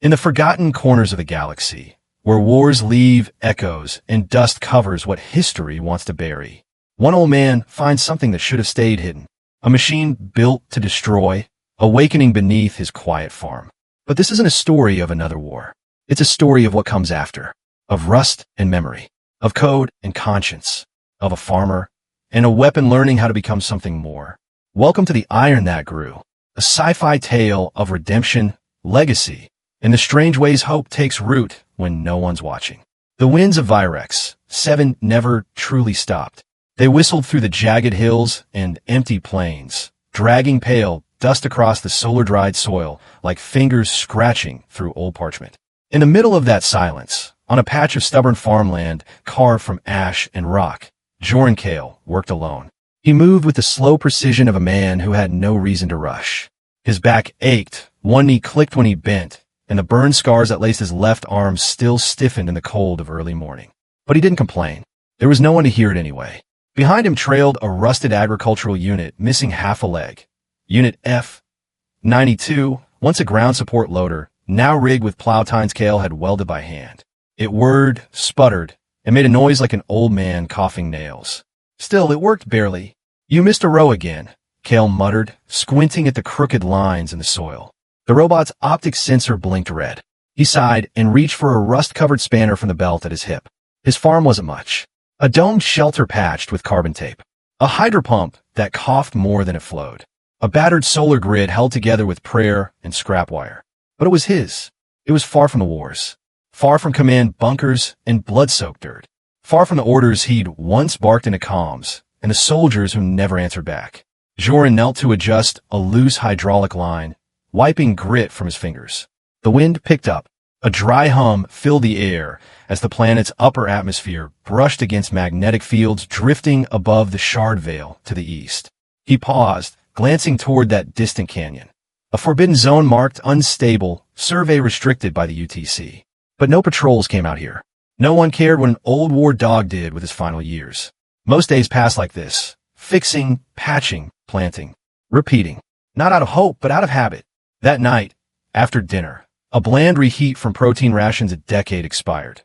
In the forgotten corners of the galaxy, where wars leave echoes and dust covers what history wants to bury, one old man finds something that should have stayed hidden. A machine built to destroy, awakening beneath his quiet farm. But this isn't a story of another war. It's a story of what comes after, of rust and memory, of code and conscience, of a farmer and a weapon learning how to become something more. Welcome to The Iron That Grew, a sci-fi tale of redemption, legacy, and the strange ways hope takes root when no one's watching. The winds of Virex 7 never truly stopped. They whistled through the jagged hills and empty plains, dragging pale dust across the solar-dried soil like fingers scratching through old parchment. In the middle of that silence, on a patch of stubborn farmland carved from ash and rock, Joran Kael worked alone. He moved with the slow precision of a man who had no reason to rush. His back ached, one knee clicked when he bent, and the burn scars that laced his left arm still stiffened in the cold of early morning. But he didn't complain. There was no one to hear it anyway. Behind him trailed a rusted agricultural unit missing half a leg. Unit F-92, once a ground support loader, now rigged with plow tines Kael had welded by hand. It whirred, sputtered, and made a noise like an old man coughing nails. Still, it worked barely. "You missed a row again," Kael muttered, squinting at the crooked lines in the soil. The robot's optic sensor blinked red. He sighed and reached for a rust-covered spanner from the belt at his hip. His farm wasn't much. A domed shelter patched with carbon tape. A hydropump that coughed more than it flowed. A battered solar grid held together with prayer and scrap wire. But it was his. It was far from the wars. Far from command bunkers and blood-soaked dirt. Far from the orders he'd once barked into comms, and the soldiers who never answered back. Joran knelt to adjust a loose hydraulic line, wiping grit from his fingers. The wind picked up. A dry hum filled the air as the planet's upper atmosphere brushed against magnetic fields drifting above the Shard Veil to the east. He paused, glancing toward that distant canyon. A forbidden zone marked unstable, survey restricted by the UTC. But no patrols came out here. No one cared what an old war dog did with his final years. Most days passed like this, fixing, patching, planting, repeating. Not out of hope, but out of habit. That night, after dinner, a bland reheat from protein rations a decade expired.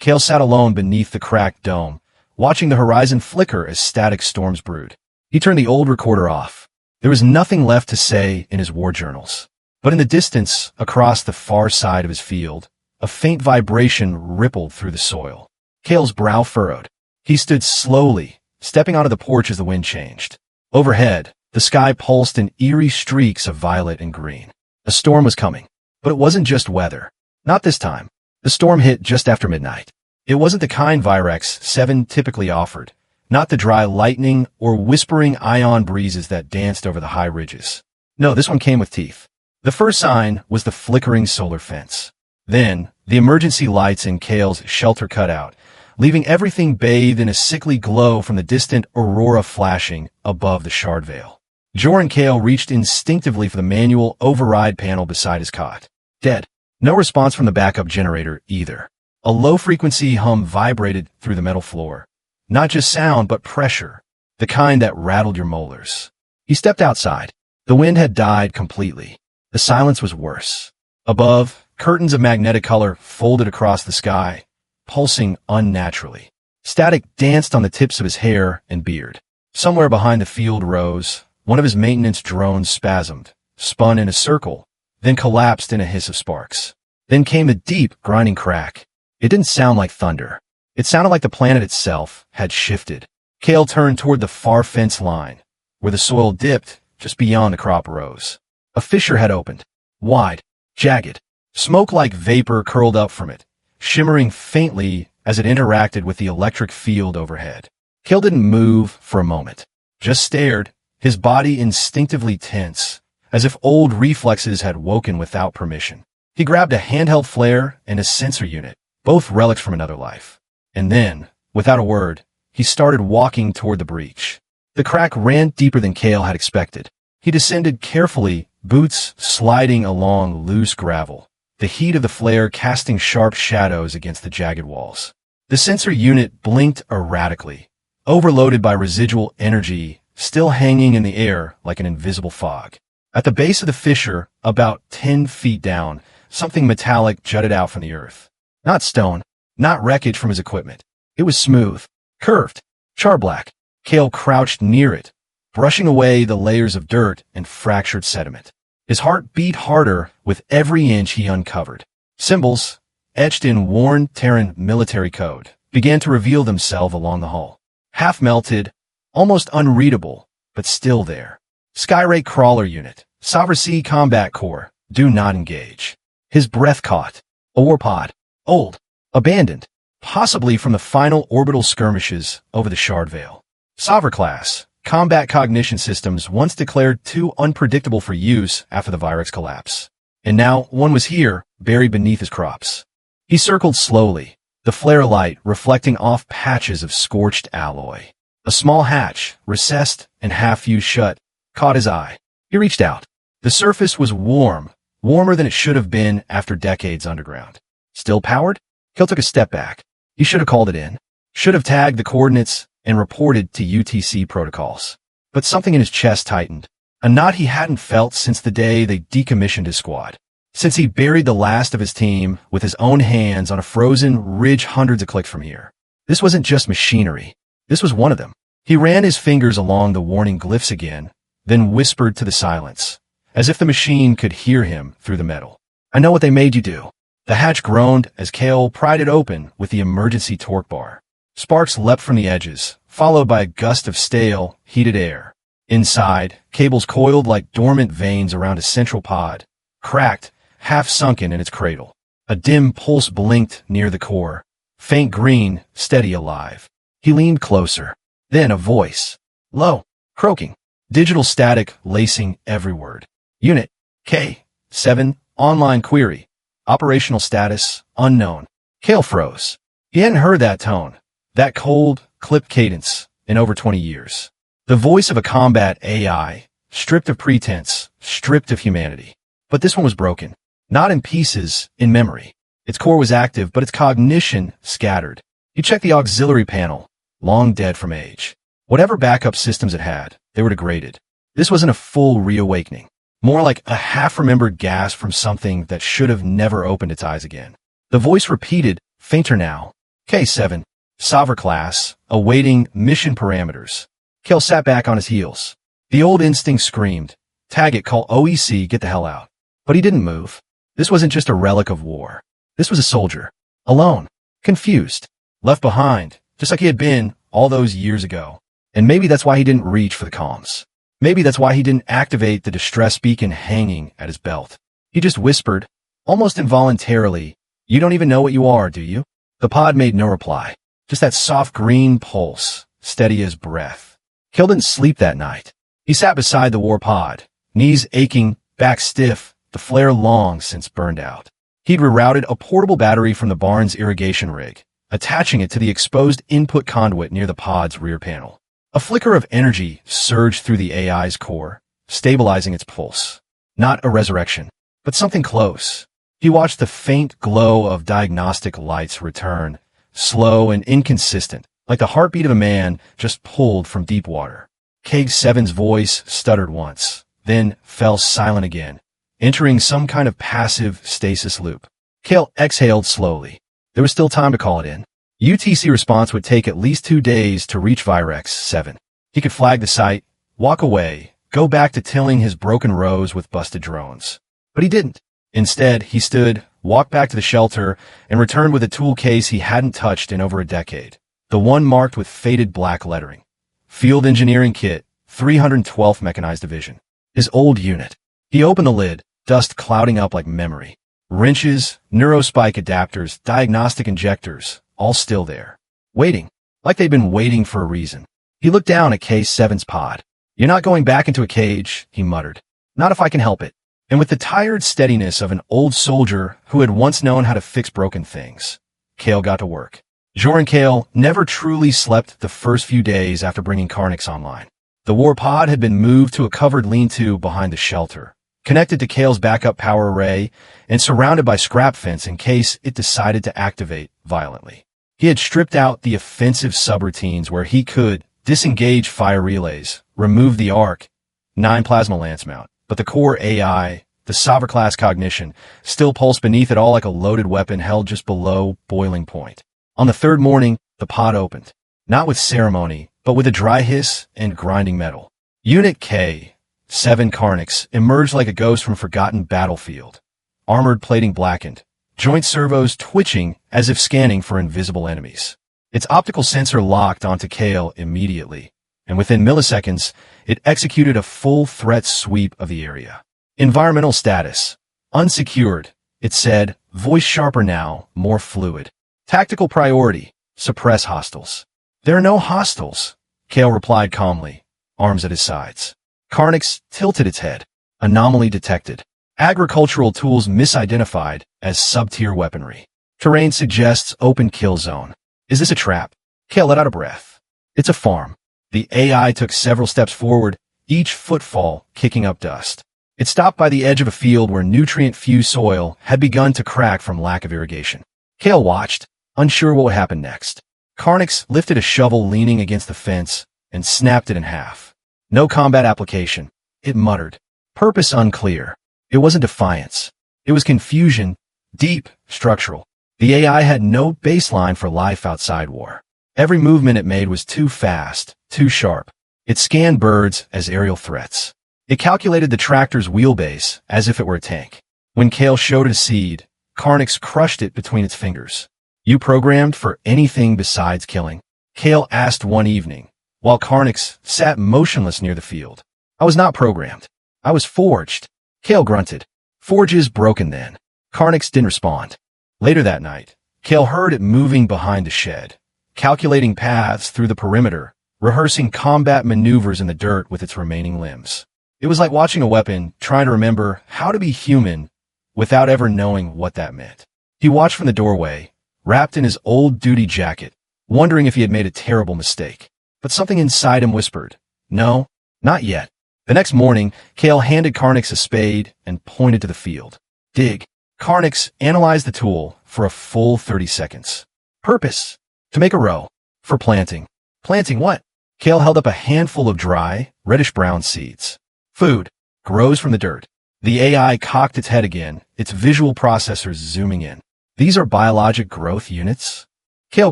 Kael sat alone beneath the cracked dome, watching the horizon flicker as static storms brewed. He turned the old recorder off. There was nothing left to say in his war journals. But in the distance, across the far side of his field, a faint vibration rippled through the soil. Kael's brow furrowed. He stood slowly, stepping onto the porch as the wind changed. Overhead, the sky pulsed in eerie streaks of violet and green. A storm was coming. But it wasn't just weather. Not this time. The storm hit just after midnight. It wasn't the kind Virex 7 typically offered. Not the dry lightning or whispering ion breezes that danced over the high ridges. No, this one came with teeth. The first sign was the flickering solar fence. Then, the emergency lights in Kael's shelter cut out, leaving everything bathed in a sickly glow from the distant aurora flashing above the Shard Veil. Joran Kael reached instinctively for the manual override panel beside his cot. Dead. No response from the backup generator either. A low-frequency hum vibrated through the metal floor. Not just sound, but pressure. The kind that rattled your molars. He stepped outside. The wind had died completely. The silence was worse. Above, curtains of magnetic color folded across the sky, pulsing unnaturally. Static danced on the tips of his hair and beard. Somewhere behind the field rows, one of his maintenance drones spasmed, spun in a circle, then collapsed in a hiss of sparks. Then came a deep, grinding crack. It didn't sound like thunder. It sounded like the planet itself had shifted. Kael turned toward the far fence line, where the soil dipped just beyond the crop rows. A fissure had opened. Wide, jagged. Smoke like vapor curled up from it, shimmering faintly as it interacted with the electric field overhead. Kael didn't move for a moment, just stared, his body instinctively tense, as if old reflexes had woken without permission. He grabbed a handheld flare and a sensor unit, both relics from another life. And then, without a word, he started walking toward the breach. The crack ran deeper than Kael had expected. He descended carefully, boots sliding along loose gravel, the heat of the flare casting sharp shadows against the jagged walls. The sensor unit blinked erratically, overloaded by residual energy still hanging in the air like an invisible fog. At the base of the fissure, about 10 feet down, something metallic jutted out from the earth. Not stone, not wreckage from his equipment. It was smooth, curved, char-black. Kael crouched near it, brushing away the layers of dirt and fractured sediment. His heart beat harder with every inch he uncovered. Symbols, etched in worn Terran military code, began to reveal themselves along the hull. Half-melted, almost unreadable, but still there. Skyray Crawler Unit, Sovereignty Combat Corps, do not engage. His breath caught. A warpod. Old. Abandoned. Possibly from the final orbital skirmishes over the Shard Veil. Sovereign class. Combat cognition systems once declared too unpredictable for use after the Virex collapse. And now one was here, buried beneath his crops. He circled slowly, the flare light reflecting off patches of scorched alloy. A small hatch, recessed and half-fused shut, caught his eye. He reached out. The surface was warm, warmer than it should have been after decades underground. Still powered? Kael took a step back. He should have called it in. Should have tagged the coordinates and reported to UTC protocols. But something in his chest tightened. A knot he hadn't felt since the day they decommissioned his squad. Since he buried the last of his team with his own hands on a frozen ridge hundreds of clicks from here. This wasn't just machinery. This was one of them. He ran his fingers along the warning glyphs again, then whispered to the silence, as if the machine could hear him through the metal. I know what they made you do. The hatch groaned as Kael pried it open with the emergency torque bar. Sparks leapt from the edges, followed by a gust of stale, heated air. Inside, cables coiled like dormant veins around a central pod, cracked, half-sunken in its cradle. A dim pulse blinked near the core, faint green, steady alive. He leaned closer. Then a voice. Low, croaking, digital static lacing every word. Unit K7, online query. Operational status, unknown. Kael froze. He hadn't heard that tone, that cold, clipped cadence, in over 20 years. The voice of a combat AI, stripped of pretense, stripped of humanity. But this one was broken. Not in pieces, in memory. Its core was active, but its cognition scattered. He checked the auxiliary panel, long dead from age. Whatever backup systems it had, they were degraded. This wasn't a full reawakening. More like a half-remembered gasp from something that should have never opened its eyes again. The voice repeated, fainter now. K7, Sovereign class, awaiting mission parameters. Kael sat back on his heels. The old instinct screamed, tag it, call OEC, get the hell out. But he didn't move. This wasn't just a relic of war. This was a soldier. Alone. Confused. Left behind, just like he had been all those years ago. And maybe that's why he didn't reach for the comms. Maybe that's why he didn't activate the distress beacon hanging at his belt. He just whispered, almost involuntarily, you don't even know what you are, do you? The pod made no reply. Just that soft green pulse, steady as breath. Kael didn't sleep that night. He sat beside the war pod, knees aching, back stiff, the flare long since burned out. He'd rerouted a portable battery from the barn's irrigation rig, attaching it to the exposed input conduit near the pod's rear panel. A flicker of energy surged through the AI's core, stabilizing its pulse. Not a resurrection, but something close. He watched the faint glow of diagnostic lights return, slow and inconsistent, like the heartbeat of a man just pulled from deep water. K7's voice stuttered once, then fell silent again, entering some kind of passive stasis loop. Kael exhaled slowly. There was still time to call it in. UTC response would take at least 2 days to reach Virex 7. He could flag the site, walk away, go back to tilling his broken rows with busted drones. But he didn't. Instead, he stood, walked back to the shelter, and returned with a tool case he hadn't touched in over a decade. The one marked with faded black lettering. Field Engineering Kit, 312th Mechanized Division. His old unit. He opened the lid, dust clouding up like memory. Wrenches, neurospike adapters, diagnostic injectors, all still there. Waiting. Like they'd been waiting for a reason. He looked down at K7's pod. You're not going back into a cage, he muttered. Not if I can help it. And with the tired steadiness of an old soldier who had once known how to fix broken things, Kael got to work. Joran Kael never truly slept the first few days after bringing Carnix online. The war pod had been moved to a covered lean-to behind the shelter, connected to Kael's backup power array, and surrounded by scrap fence in case it decided to activate violently. He had stripped out the offensive subroutines where he could disengage fire relays, remove the arc, 9 plasma lance mount, but the core AI, the Sauer-class cognition, still pulsed beneath it all like a loaded weapon held just below boiling point. On the third morning, the pod opened. Not with ceremony, but with a dry hiss and grinding metal. Unit K-7 Carnix emerged like a ghost from a forgotten battlefield. Armored plating blackened, joint servos twitching as if scanning for invisible enemies. Its optical sensor locked onto Kael immediately, and within milliseconds, it executed a full threat sweep of the area. Environmental status. Unsecured, it said, voice sharper now, more fluid. Tactical priority. Suppress hostiles. There are no hostiles, Kael replied calmly, arms at his sides. Carnix tilted its head. Anomaly detected. Agricultural tools misidentified as sub-tier weaponry. Terrain suggests open kill zone. Is this a trap? Kael let out a breath. It's a farm. The AI took several steps forward, each footfall kicking up dust. It stopped by the edge of a field where nutrient-fused soil had begun to crack from lack of irrigation. Kael watched, unsure what would happen next. Carnix lifted a shovel leaning against the fence and snapped it in half. No combat application, it muttered. Purpose unclear. It wasn't defiance. It was confusion, deep, structural. The AI had no baseline for life outside war. Every movement it made was too fast, too sharp. It scanned birds as aerial threats. It calculated the tractor's wheelbase as if it were a tank. When Kael showed it a seed, Carnix crushed it between its fingers. You programmed for anything besides killing? Kael asked one evening, while Carnix sat motionless near the field. I was not programmed. I was forged. Kael grunted. Forges broken then. Carnix didn't respond. Later that night, Kael heard it moving behind the shed, calculating paths through the perimeter, rehearsing combat maneuvers in the dirt with its remaining limbs. It was like watching a weapon, trying to remember how to be human without ever knowing what that meant. He watched from the doorway, wrapped in his old duty jacket, wondering if he had made a terrible mistake. But something inside him whispered, no, not yet. The next morning, Kael handed Carnix a spade and pointed to the field. Dig. Carnix analyzed the tool for a full 30 seconds. Purpose. To make a row. For planting. Planting what? Kael held up a handful of dry, reddish-brown seeds. Food. Grows from the dirt. The AI cocked its head again, its visual processors zooming in. These are biologic growth units? Kael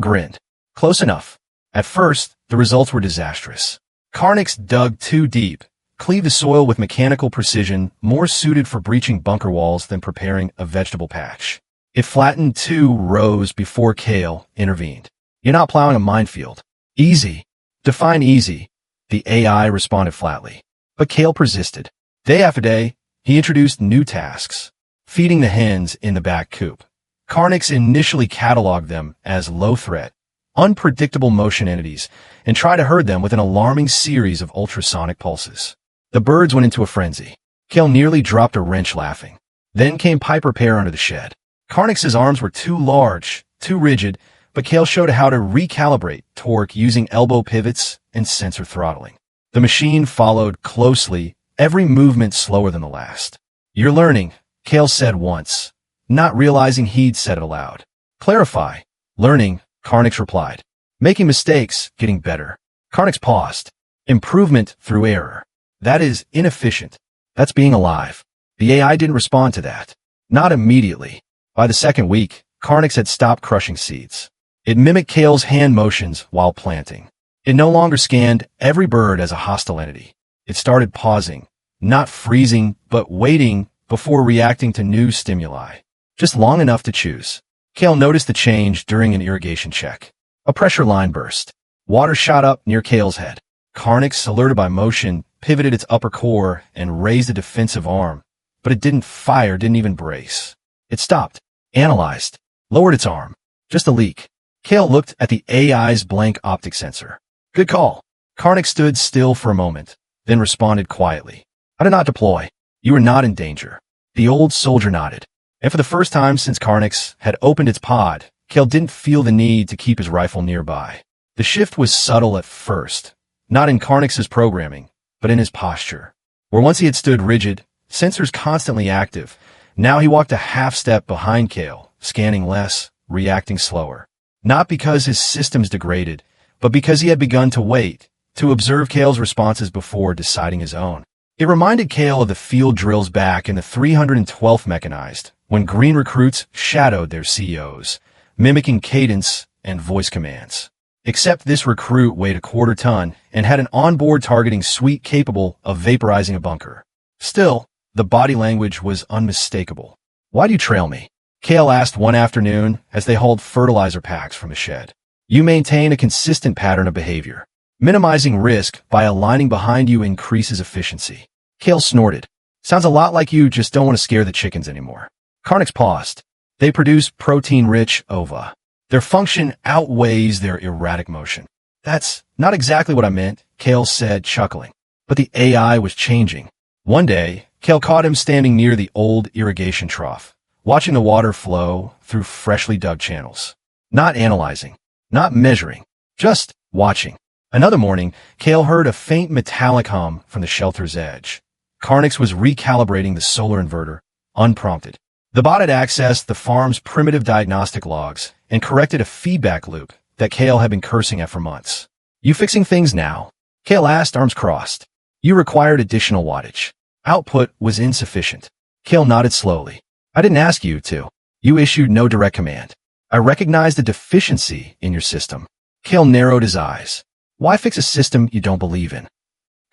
grinned. Close enough. At first, the results were disastrous. Carnix dug too deep, cleaved the soil with mechanical precision more suited for breaching bunker walls than preparing a vegetable patch. It flattened 2 rows before Kael intervened. You're not plowing a minefield. Easy. Define easy. The AI responded flatly. But Kael persisted. Day after day, he introduced new tasks. Feeding the hens in the back coop. Carnix initially cataloged them as low-threat, unpredictable motion entities, and tried to herd them with an alarming series of ultrasonic pulses. The birds went into a frenzy. Kael nearly dropped a wrench laughing. Then came pipe repair under the shed. Carnix's arms were too large, too rigid, but Kael showed how to recalibrate torque using elbow pivots and sensor throttling. The machine followed closely, every movement slower than the last. You're learning, Kael said once, not realizing he'd said it aloud. Clarify. Learning, Carnix replied. Making mistakes, getting better. Carnix paused. Improvement through error. That is inefficient. That's being alive. The AI didn't respond to that. Not immediately. By the second week, Carnix had stopped crushing seeds. It mimicked Kael's hand motions while planting. It no longer scanned every bird as a hostile entity. It started pausing, not freezing, but waiting before reacting to new stimuli. Just long enough to choose. Kael noticed the change during an irrigation check. A pressure line burst. Water shot up near Kael's head. Carnix, alerted by motion, pivoted its upper core and raised a defensive arm, but it didn't fire, didn't even brace. It stopped, analyzed, lowered its arm. Just a leak. Kael looked at the AI's blank optic sensor. Good call. Carnix stood still for a moment, then responded quietly. I did not deploy. You are not in danger. The old soldier nodded. And for the first time since Carnix had opened its pod, Kael didn't feel the need to keep his rifle nearby. The shift was subtle at first, not in Carnix's programming, but in his posture. Where once he had stood rigid, sensors constantly active, now he walked a half step behind Kael, scanning less, reacting slower. Not because his systems degraded, but because he had begun to wait, to observe Kael's responses before deciding his own. It reminded Kael of the field drills back in the 312th Mechanized, when green recruits shadowed their CEOs, mimicking cadence and voice commands. Except this recruit weighed a quarter ton and had an onboard targeting suite capable of vaporizing a bunker. Still, the body language was unmistakable. "Why do you trail me?" Kael asked one afternoon as they hauled fertilizer packs from the shed. "You maintain a consistent pattern of behavior. Minimizing risk by aligning behind you increases efficiency." Kael snorted. "Sounds a lot like you just don't want to scare the chickens anymore." Karnix paused. "They produce protein-rich ova. Their function outweighs their erratic motion." "That's not exactly what I meant," Kael said, chuckling. But the AI was changing. One day, Kael caught him standing near the old irrigation trough, watching the water flow through freshly dug channels. Not analyzing, not measuring, just watching. Another morning, Kael heard a faint metallic hum from the shelter's edge. Karnix was recalibrating the solar inverter, unprompted. The bot had accessed the farm's primitive diagnostic logs and corrected a feedback loop that Kael had been cursing at for months. "You fixing things now?" Kael asked, arms crossed. "You required additional wattage. Output was insufficient." Kael nodded slowly. "I didn't ask you to. You issued no direct command. I recognized a deficiency in your system." Kael narrowed his eyes. "Why fix a system you don't believe in?"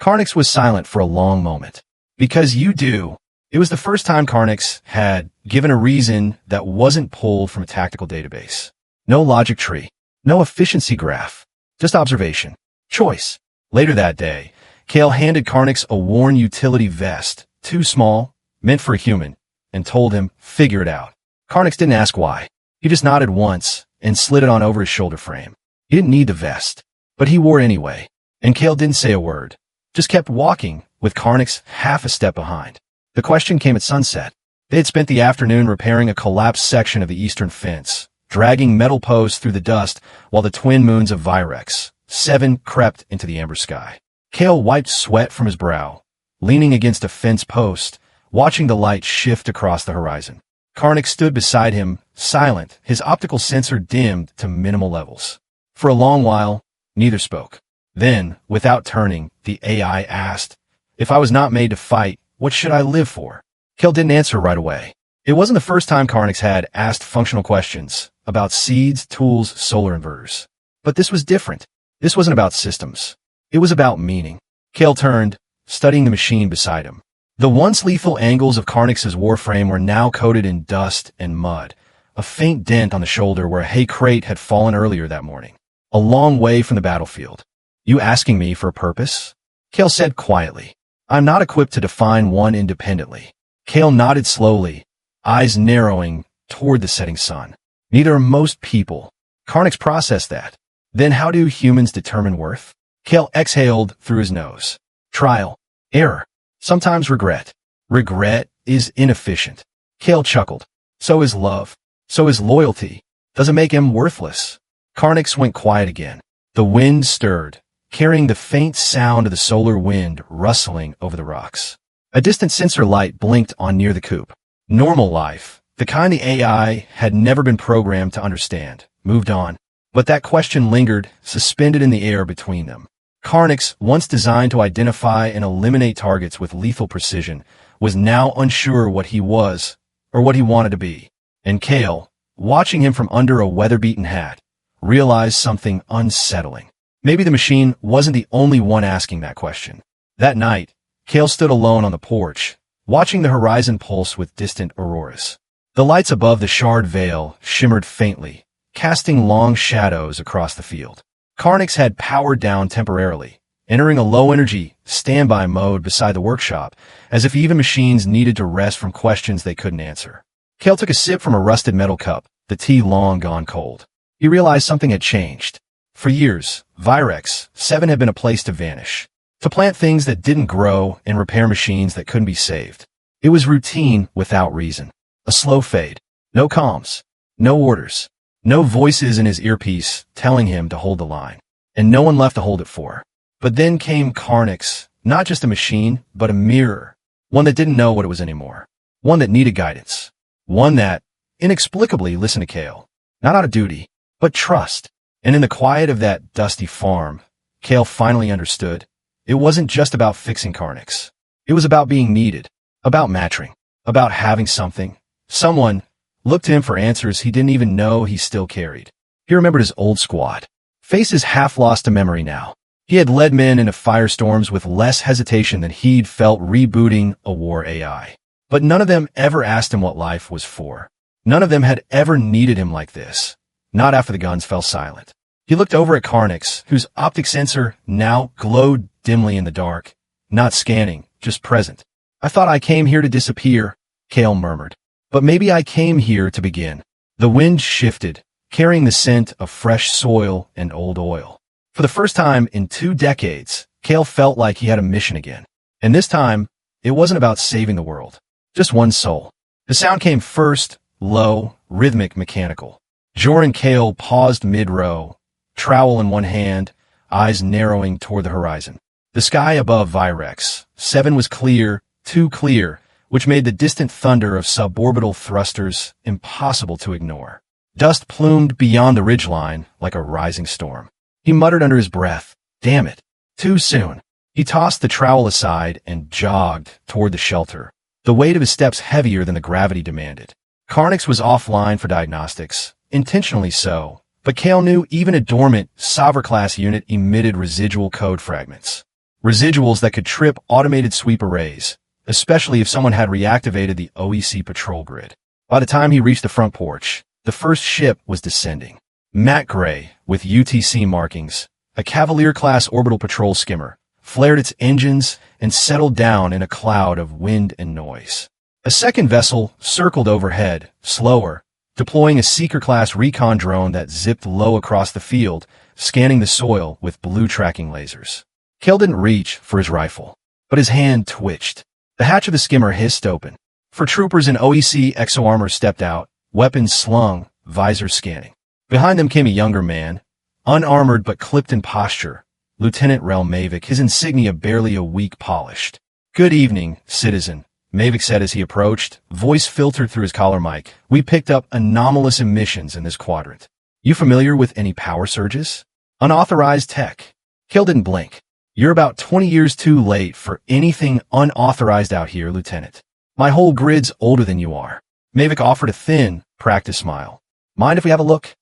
Karnix was silent for a long moment. "Because you do." It was the first time Karnix had given a reason that wasn't pulled from a tactical database. No logic tree, no efficiency graph, just observation. Choice. Later that day, Kael handed Karnix a worn utility vest, too small, meant for a human, and told him, "Figure it out." Karnix didn't ask why. He just nodded once and slid it on over his shoulder frame. He didn't need the vest, but he wore it anyway. And Kael didn't say a word, just kept walking with Karnix half a step behind. The question came at sunset. They had spent the afternoon repairing a collapsed section of the eastern fence, dragging metal posts through the dust while the twin moons of Virex, 7, crept into the amber sky. Kael wiped sweat from his brow, leaning against a fence post, watching the light shift across the horizon. Karnix stood beside him, silent, his optical sensor dimmed to minimal levels. For a long while, neither spoke. Then, without turning, the AI asked, "If I was not made to fight, what should I live for?" Kael didn't answer right away. It wasn't the first time Karnix had asked functional questions about seeds, tools, solar inverters. But this was different. This wasn't about systems. It was about meaning. Kael turned, studying the machine beside him. The once lethal angles of Karnix's warframe were now coated in dust and mud, a faint dent on the shoulder where a hay crate had fallen earlier that morning, a long way from the battlefield. "You asking me for a purpose?" Kael said quietly. "I'm not equipped to define one independently." Kael nodded slowly, eyes narrowing toward the setting sun. "Neither are most people." Karnix processed that. "Then how do humans determine worth?" Kael exhaled through his nose. "Trial. Error. Sometimes regret. Regret is inefficient." Kael chuckled. "So is love. So is loyalty. Does it make him worthless?" Karnix went quiet again. The wind stirred, carrying the faint sound of the solar wind rustling over the rocks. A distant sensor light blinked on near the coop. Normal life, the kind the AI had never been programmed to understand, moved on. But that question lingered, suspended in the air between them. Karnix, once designed to identify and eliminate targets with lethal precision, was now unsure what he was or what he wanted to be. And Kael, watching him from under a weather-beaten hat, realized something unsettling. Maybe the machine wasn't the only one asking that question. That night, Kael stood alone on the porch, watching the horizon pulse with distant auroras. The lights above the shard veil shimmered faintly, casting long shadows across the field. Karnix had powered down temporarily, entering a low-energy, standby mode beside the workshop, as if even machines needed to rest from questions they couldn't answer. Kael took a sip from a rusted metal cup, the tea long gone cold. He realized something had changed. For years, Virex 7 had been a place to vanish, to plant things that didn't grow and repair machines that couldn't be saved. It was routine without reason. A slow fade. No comms. No orders. No voices in his earpiece telling him to hold the line. And no one left to hold it for. But then came Karnix, not just a machine, but a mirror. One that didn't know what it was anymore. One that needed guidance. One that, inexplicably, listened to Kael. Not out of duty, but trust. And in the quiet of that dusty farm, Kael finally understood. It wasn't just about fixing Karnix. It was about being needed, about matching, about having something. Someone looked to him for answers he didn't even know he still carried. He remembered his old squad. Faces half lost to memory now. He had led men into firestorms with less hesitation than he'd felt rebooting a war AI. But none of them ever asked him what life was for. None of them had ever needed him like this. Not after the guns fell silent. He looked over at Karnix, whose optic sensor now glowed dimly in the dark. Not scanning, just present. I thought I came here to disappear, Kael murmured. But maybe I came here to begin. The wind shifted, carrying the scent of fresh soil and old oil. For the first time in 2 decades, Kael felt like he had a mission again. And this time, it wasn't about saving the world. Just one soul. The sound came first, low, rhythmic, mechanical. Joran Kael paused mid-row, trowel in one hand, eyes narrowing toward the horizon. The sky above Virex 7 was clear, too clear, which made the distant thunder of suborbital thrusters impossible to ignore. Dust plumed beyond the ridgeline like a rising storm. He muttered under his breath, "Damn it, too soon." He tossed the trowel aside and jogged toward the shelter, the weight of his steps heavier than the gravity demanded. Karnix was offline for diagnostics, intentionally so, but Kael knew even a dormant, Sovereign-class unit emitted residual code fragments. Residuals that could trip automated sweep arrays, especially if someone had reactivated the OEC patrol grid. By the time he reached the front porch, the first ship was descending. Matte gray, with UTC markings, a Cavalier-class orbital patrol skimmer, flared its engines and settled down in a cloud of wind and noise. A second vessel circled overhead, slower, deploying a Seeker-class recon drone that zipped low across the field, scanning the soil with blue tracking lasers. Kael didn't reach for his rifle, but his hand twitched. The hatch of the skimmer hissed open. For troopers in OEC exo-armor stepped out, weapons slung, visor scanning. Behind them came a younger man, unarmored but clipped in posture, Lieutenant Rel Mavic, his insignia barely a week polished. "Good evening, citizen," Mavic said as he approached, voice filtered through his collar mic. "We picked up anomalous emissions in this quadrant. You familiar with any power surges? Unauthorized tech." Kael didn't blink. "You're about 20 years too late for anything unauthorized out here, Lieutenant. My whole grid's older than you are." Mavic offered a thin, practiced smile. "Mind if we have a look?"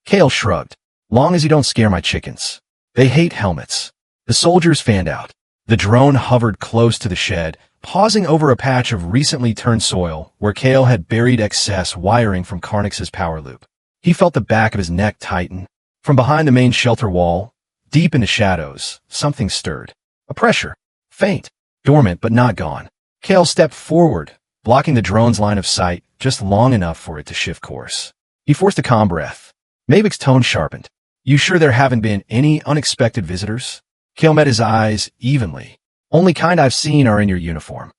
Kael shrugged. "Long as you don't scare my chickens. They hate helmets." The soldiers fanned out. The drone hovered close to the shed, pausing over a patch of recently turned soil where Kael had buried excess wiring from Karnix's power loop. He felt the back of his neck tighten. From behind the main shelter wall, deep in the shadows, something stirred. A pressure. Faint. Dormant but not gone. Kael stepped forward, blocking the drone's line of sight just long enough for it to shift course. He forced a calm breath. Mavic's tone sharpened. "You sure there haven't been any unexpected visitors?" Kael met his eyes evenly. "Only kind I've seen are in your uniform."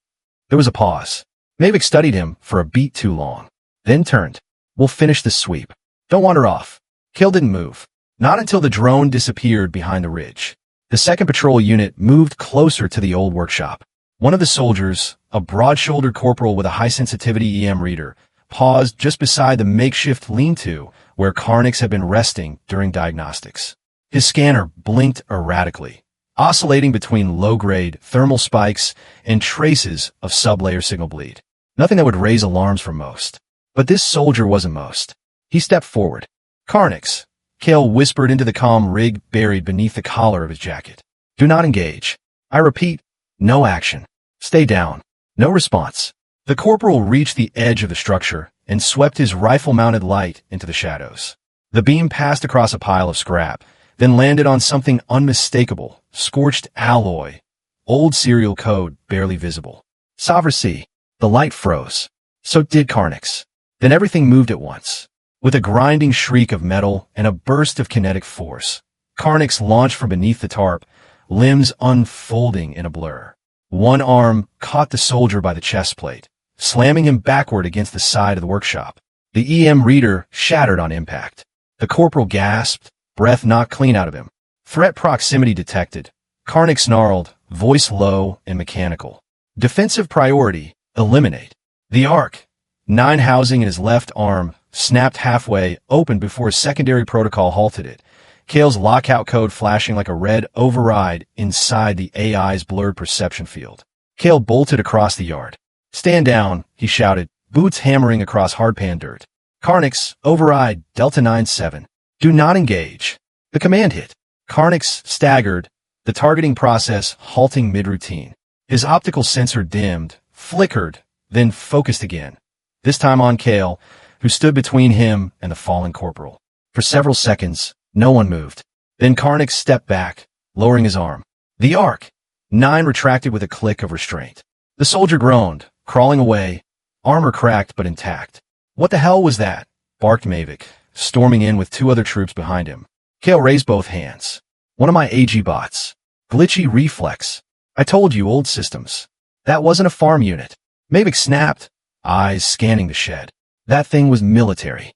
There was a pause. Mavic studied him for a beat too long, then turned. "We'll finish the sweep. Don't wander off." Kael didn't move. Not until the drone disappeared behind the ridge. The second patrol unit moved closer to the old workshop. One of the soldiers, a broad-shouldered corporal with a high-sensitivity EM reader, paused just beside the makeshift lean-to where Karnix had been resting during diagnostics. His scanner blinked erratically, oscillating between low-grade thermal spikes and traces of sub-layer signal bleed. Nothing that would raise alarms for most. But this soldier wasn't most. He stepped forward. "Karnix," Kael whispered into the comm rig buried beneath the collar of his jacket. "Do not engage. I repeat, no action. Stay down." No response. The corporal reached the edge of the structure and swept his rifle-mounted light into the shadows. The beam passed across a pile of scrap, then landed on something unmistakable, scorched alloy, old serial code barely visible. Sovereign. The light froze. So did Karnix. Then everything moved at once. With a grinding shriek of metal and a burst of kinetic force, Karnix launched from beneath the tarp, limbs unfolding in a blur. One arm caught the soldier by the chest plate, slamming him backward against the side of the workshop. The EM reader shattered on impact. The corporal gasped, breath knocked clean out of him. Threat proximity detected. Karnix snarled, voice low and mechanical. Defensive priority, eliminate. The arc, 9 housing in his left arm, snapped halfway open before a secondary protocol halted it. Kael's lockout code flashing like a red override inside the AI's blurred perception field. Kael bolted across the yard. "Stand down," he shouted, boots hammering across hardpan dirt. "Karnix, override, Delta 9-7. Do not engage." The command hit. Karnix staggered, the targeting process halting mid-routine. His optical sensor dimmed, flickered, then focused again, this time on Kael, who stood between him and the fallen corporal. For several seconds, no one moved. Then Karnix stepped back, lowering his arm. The arc. 9 retracted with a click of restraint. The soldier groaned, crawling away, armor cracked but intact. "What the hell was that?" barked Mavic, storming in with 2 other troops behind him. Kael raised both hands. "One of my AG bots. Glitchy reflex. I told you, old systems. That wasn't a farm unit." Mavic snapped, eyes scanning the shed. That thing was military.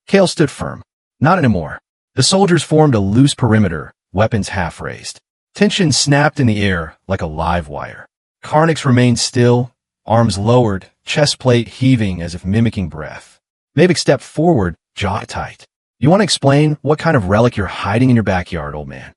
Kael stood firm. Not anymore. The soldiers formed a loose perimeter, weapons half raised. Tension snapped in the air like a live wire. Karnix remained still, arms lowered, chest plate heaving as if mimicking breath. Mavic stepped forward, jaw tight. "You want to explain what kind of relic you're hiding in your backyard, old man?"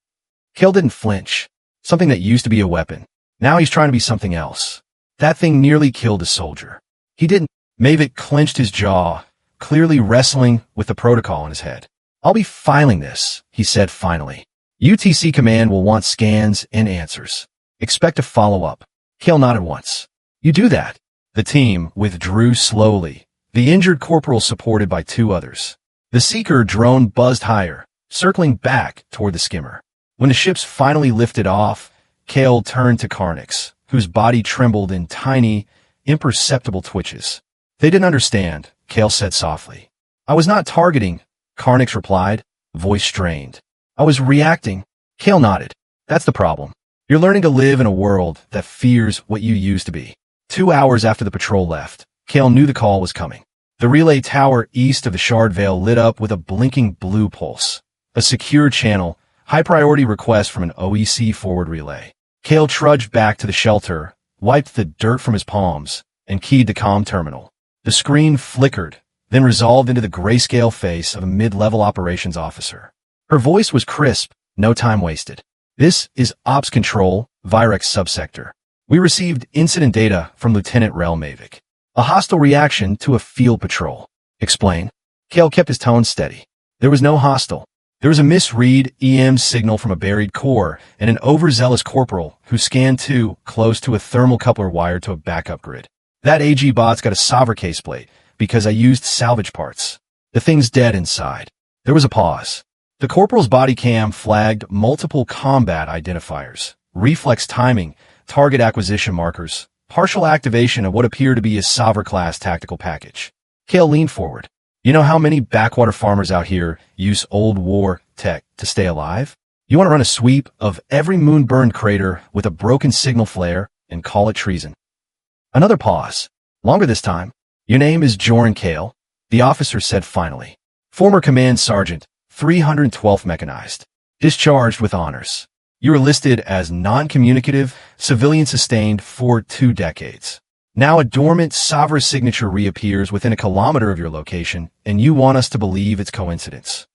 Kael didn't flinch. Something that used to be a weapon. Now he's trying to be something else. That thing nearly killed a soldier. He didn't. Mavic clenched his jaw, clearly wrestling with the protocol in his head. "I'll be filing this," he said finally. "UTC command will want scans and answers. Expect a follow-up." Kael nodded once. "You do that." The team withdrew slowly, the injured corporal supported by 2 others. The Seeker drone buzzed higher, circling back toward the skimmer. When the ships finally lifted off, Kael turned to Karnix, whose body trembled in tiny, imperceptible twitches. "They didn't understand," Kael said softly. "I was not targeting," Karnix replied, voice strained. "I was reacting." Kael nodded. "That's the problem. You're learning to live in a world that fears what you used to be." 2 hours after the patrol left, Kael knew the call was coming. The relay tower east of the Shard Vale lit up with a blinking blue pulse. A secure channel, high-priority request from an OEC forward relay. Kael trudged back to the shelter, wiped the dirt from his palms, and keyed the comm terminal. The screen flickered, then resolved into the grayscale face of a mid-level operations officer. Her voice was crisp, no time wasted. "This is Ops Control, Virex subsector. We received incident data from Lieutenant Rel Mavic. A hostile reaction to a field patrol." "Explain." Kael kept his tone steady. "There was no hostile. There was a misread EM signal from a buried core and an overzealous corporal who scanned too close to a thermocoupler wired to a backup grid. That AG bot's got a Sovereign plate because I used salvage parts. The thing's dead inside." There was a pause. The corporal's body cam flagged multiple combat identifiers, reflex timing, target acquisition markers, partial activation of what appeared to be a Sovereign-class tactical package. Kael leaned forward. "You know how many backwater farmers out here use old war tech to stay alive? You want to run a sweep of every moon-burned crater with a broken signal flare and call it treason." Another pause. Longer this time. "Your name is Joran Kael," the officer said finally. "Former command sergeant, 312th Mechanized. Discharged with honors. You were listed as non-communicative, civilian sustained for 2 decades. Now a dormant Sovereign signature reappears within a kilometer of your location, and you want us to believe it's coincidence."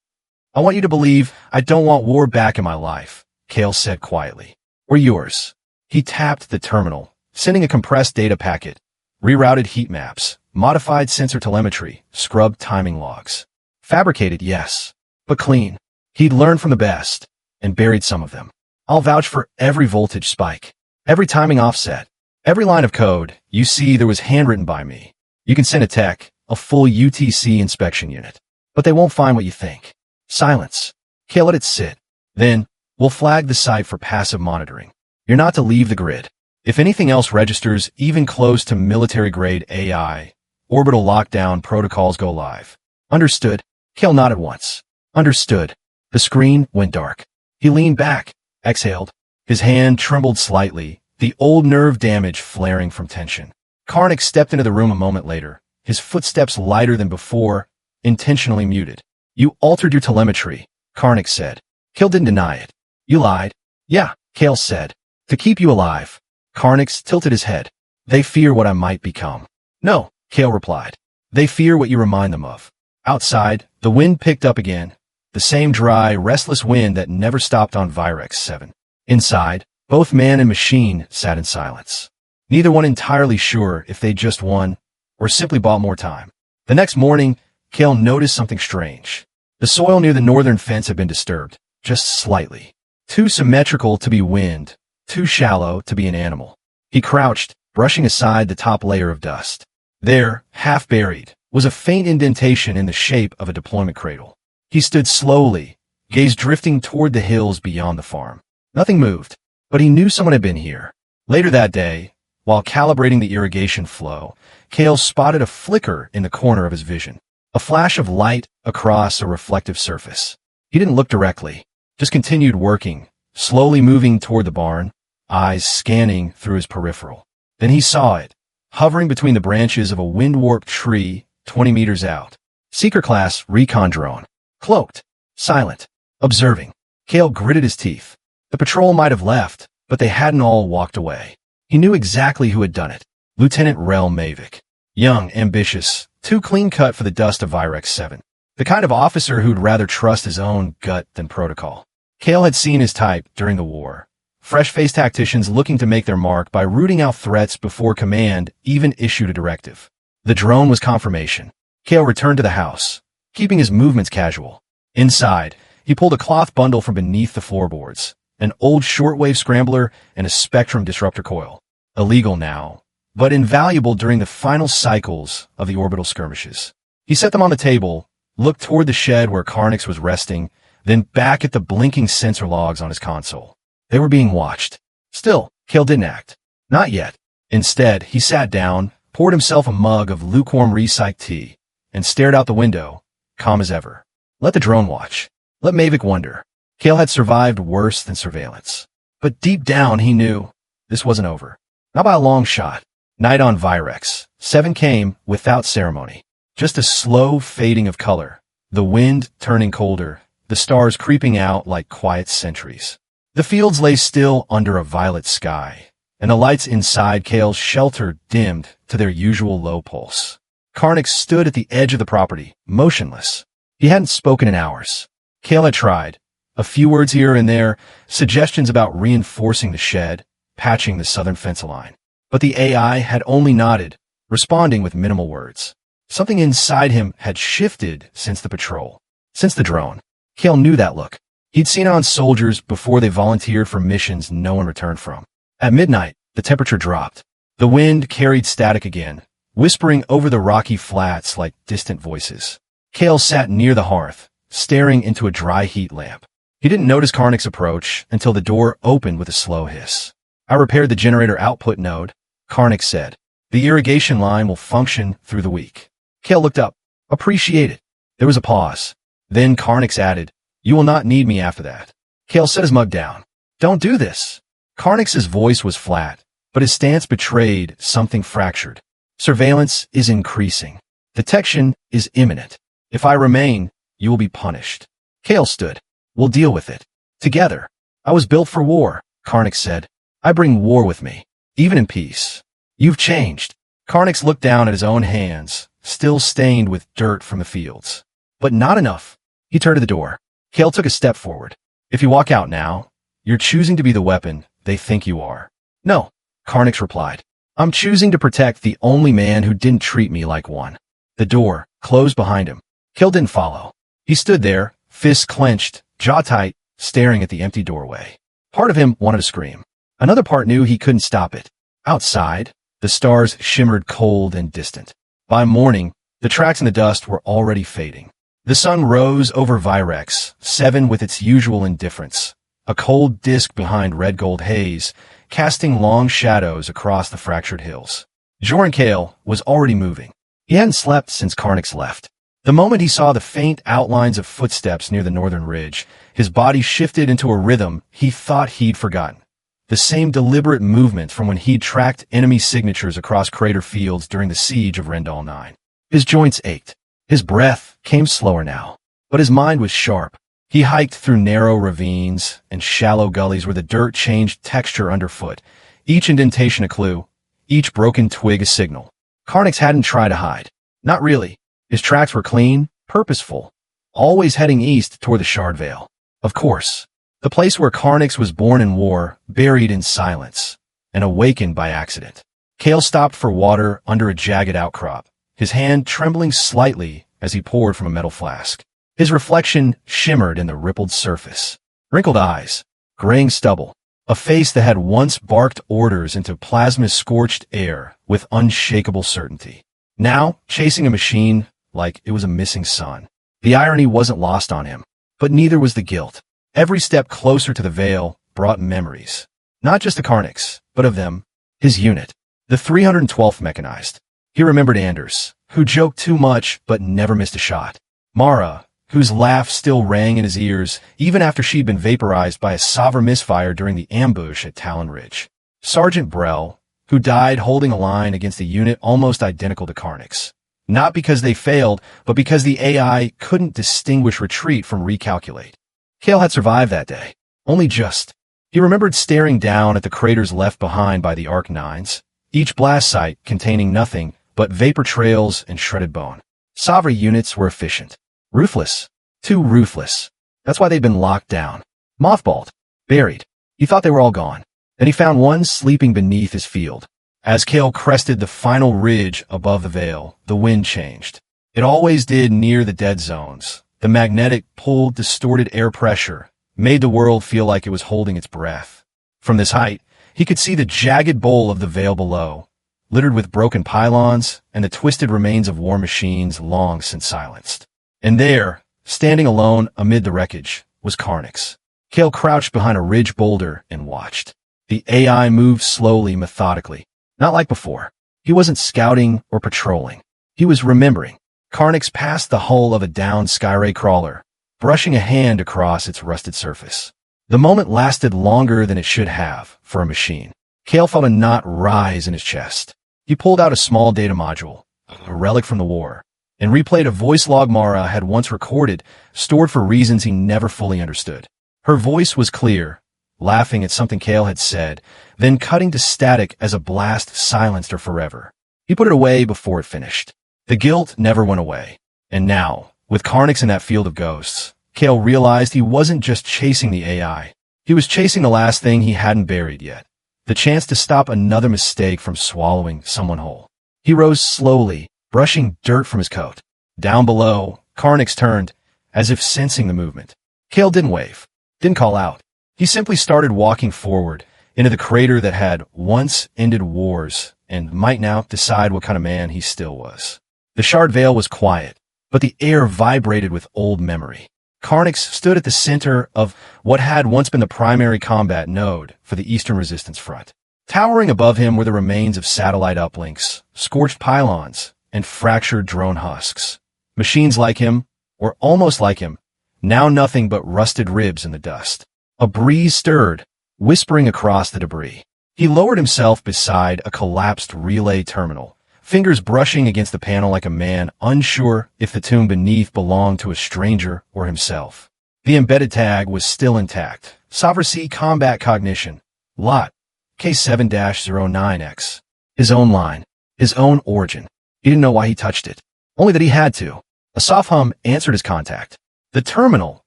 "I want you to believe I don't want war back in my life," Kael said quietly. "Or yours." He tapped the terminal, sending a compressed data packet, rerouted heat maps, modified sensor telemetry, scrubbed timing logs. Fabricated, yes, but clean. He'd learned from the best, and buried some of them. "I'll vouch for every voltage spike, every timing offset, every line of code. You see, there was handwritten by me. You can send a tech, a full UTC inspection unit, but they won't find what you think." Silence. Kael let it sit. "Then, we'll flag the site for passive monitoring. You're not to leave the grid. If anything else registers even close to military-grade AI, orbital lockdown protocols go live." "Understood." Kael nodded once. "Understood." The screen went dark. He leaned back, exhaled. His hand trembled slightly, the old nerve damage flaring from tension. Karnix stepped into the room a moment later, his footsteps lighter than before, intentionally muted. "You altered your telemetry," Karnix said. Kael didn't deny it. "You lied." "Yeah," Kael said. "To keep you alive." Karnix tilted his head. "They fear what I might become." "No," Kael replied. "They fear what you remind them of." Outside, the wind picked up again, the same dry, restless wind that never stopped on Virex 7. Inside, both man and machine sat in silence. neither one entirely sure if they just won or simply bought more time. The next morning, Kael noticed something strange. The soil near the northern fence had been disturbed, just slightly. Too symmetrical to be wind, too shallow to be an animal. He crouched, brushing aside the top layer of dust. There, half buried, was a faint indentation in the shape of a deployment cradle. He stood slowly, gaze drifting toward the hills beyond the farm. Nothing moved, but he knew someone had been here. Later that day, while calibrating the irrigation flow, Kael spotted a flicker in the corner of his vision. A flash of light across a reflective surface. He didn't look directly, just continued working, slowly moving toward the barn, eyes scanning through his peripheral. Then he saw it, hovering between the branches of a wind-warped tree 20 meters out. Seeker-class recon drone. Cloaked, silent, observing. Kael gritted his teeth. The patrol might have left, but they hadn't all walked away. He knew exactly who had done it. Lieutenant Rel Mavic. Young, ambitious, too clean-cut for the dust of Virex 7. The kind of officer who'd rather trust his own gut than protocol. Kael had seen his type during the war. Fresh-faced tacticians looking to make their mark by rooting out threats before command even issued a directive. The drone was confirmation. Kael returned to the house, keeping his movements casual. Inside, he pulled a cloth bundle from beneath the floorboards, an old shortwave scrambler and a spectrum disruptor coil. Illegal now, but invaluable during the final cycles of the orbital skirmishes. He set them on the table, looked toward the shed where Karnix was resting, then back at the blinking sensor logs on his console. They were being watched. Still, Kael didn't act. Not yet. Instead, he sat down, poured himself a mug of lukewarm recycled tea, and stared out the window, calm as ever. Let the drone watch. Let Mavic wonder. Kael had survived worse than surveillance. But deep down, he knew this wasn't over. Not by a long shot. Night on Virex 7 came without ceremony. Just a slow fading of color. The wind turning colder, the stars creeping out like quiet sentries. The fields lay still under a violet sky, and the lights inside Kael's shelter dimmed to their usual low pulse. Karnix stood at the edge of the property, motionless. He hadn't spoken in hours. Kael had tried. A few words here and there, suggestions about reinforcing the shed, patching the southern fence line. But the AI had only nodded, responding with minimal words. Something inside him had shifted since the patrol, since the drone. Kael knew that look. He'd seen it on soldiers before they volunteered for missions no one returned from. At midnight, the temperature dropped. The wind carried static again, whispering over the rocky flats like distant voices. Kael sat near the hearth, staring into a dry heat lamp. He didn't notice Karnix's approach until the door opened with a slow hiss. I repaired the generator output node, Karnix said. The irrigation line will function through the week. Kael looked up. Appreciate it. There was a pause. Then Karnix added, you will not need me after that. Kael set his mug down. Don't do this. Karnix's voice was flat, but his stance betrayed something fractured. Surveillance is increasing. Detection is imminent. If I remain, you will be punished. Kael stood. We'll deal with it. Together. I was built for war, Karnix said. I bring war with me, even in peace. You've changed. Karnix looked down at his own hands, still stained with dirt from the fields. But not enough. He turned to the door. Kael took a step forward. If you walk out now, you're choosing to be the weapon they think you are. No, Karnix replied. I'm choosing to protect the only man who didn't treat me like one. The door closed behind him. Kael didn't follow. He stood there, fists clenched, jaw tight, staring at the empty doorway. Part of him wanted to scream. Another part knew he couldn't stop it. Outside, the stars shimmered cold and distant. By morning, the tracks in the dust were already fading. The sun rose over Virex 7 with its usual indifference, a cold disk behind red-gold haze, casting long shadows across the fractured hills. Joran Kael was already moving. He hadn't slept since Karnix left. The moment he saw the faint outlines of footsteps near the northern ridge, his body shifted into a rhythm he thought he'd forgotten. The same deliberate movement from when he'd tracked enemy signatures across crater fields during the siege of Rendal 9. His joints ached. His breath came slower now, but his mind was sharp. He hiked through narrow ravines and shallow gullies where the dirt changed texture underfoot, each indentation a clue, each broken twig a signal. Karnix hadn't tried to hide. Not really. His tracks were clean, purposeful, always heading east toward the Shard Vale. Of course, the place where Karnix was born in war, buried in silence, and awakened by accident. Kael stopped for water under a jagged outcrop, his hand trembling slightly as he poured from a metal flask. His reflection shimmered in the rippled surface. Wrinkled eyes, graying stubble, a face that had once barked orders into plasma-scorched air with unshakable certainty. Now, chasing a machine like it was a missing son. The irony wasn't lost on him, but neither was the guilt. Every step closer to the veil brought memories. Not just the Karniks, but of them, his unit, the 312th Mechanized. He remembered Anders, who joked too much but never missed a shot. Mara, whose laugh still rang in his ears even after she'd been vaporized by a Sovereign misfire during the ambush at Talon Ridge. Sergeant Brell, who died holding a line against a unit almost identical to Karnik's. Not because they failed, but because the AI couldn't distinguish retreat from recalculate. Kael had survived that day. Only just. He remembered staring down at the craters left behind by the Arc-9s, each blast site containing nothing but vapor trails and shredded bone. Sovereign units were efficient. Ruthless. Too ruthless. That's why they'd been locked down. Mothballed. Buried. He thought they were all gone. Then he found one sleeping beneath his field. As Kael crested the final ridge above the veil, the wind changed. It always did near the dead zones. The magnetic pull distorted air pressure made the world feel like it was holding its breath. From this height, he could see the jagged bowl of the veil below, littered with broken pylons and the twisted remains of war machines long since silenced. And there, standing alone amid the wreckage, was Karnix. Kael crouched behind a ridge boulder and watched. The AI moved slowly, methodically. Not like before. He wasn't scouting or patrolling. He was remembering. Karnix passed the hull of a downed Skyray crawler, brushing a hand across its rusted surface. The moment lasted longer than it should have for a machine. Kael felt a knot rise in his chest. He pulled out a small data module, a relic from the war, and replayed a voice log Mara had once recorded, stored for reasons he never fully understood. Her voice was clear, laughing at something Kael had said, then cutting to static as a blast silenced her forever. He put it away before it finished. The guilt never went away. And now, with Karnix in that field of ghosts, Kael realized he wasn't just chasing the AI. He was chasing the last thing he hadn't buried yet. The chance to stop another mistake from swallowing someone whole. He rose slowly, brushing dirt from his coat. Down below, Karnix turned, as if sensing the movement. Kael didn't wave, didn't call out. He simply started walking forward into the crater that had once ended wars and might now decide what kind of man he still was. The shard veil was quiet, but the air vibrated with old memory. Karnix stood at the center of what had once been the primary combat node for the Eastern Resistance Front. Towering above him were the remains of satellite uplinks, scorched pylons, and fractured drone husks. Machines like him, or almost like him, now nothing but rusted ribs in the dust. A breeze stirred, whispering across the debris. He lowered himself beside a collapsed relay terminal, fingers brushing against the panel like a man unsure if the tomb beneath belonged to a stranger or himself. The embedded tag was still intact. Sovereignty Combat Cognition. Lot. K7-09X. His own line. His own origin. He didn't know why he touched it. Only that he had to. A soft hum answered his contact. The terminal,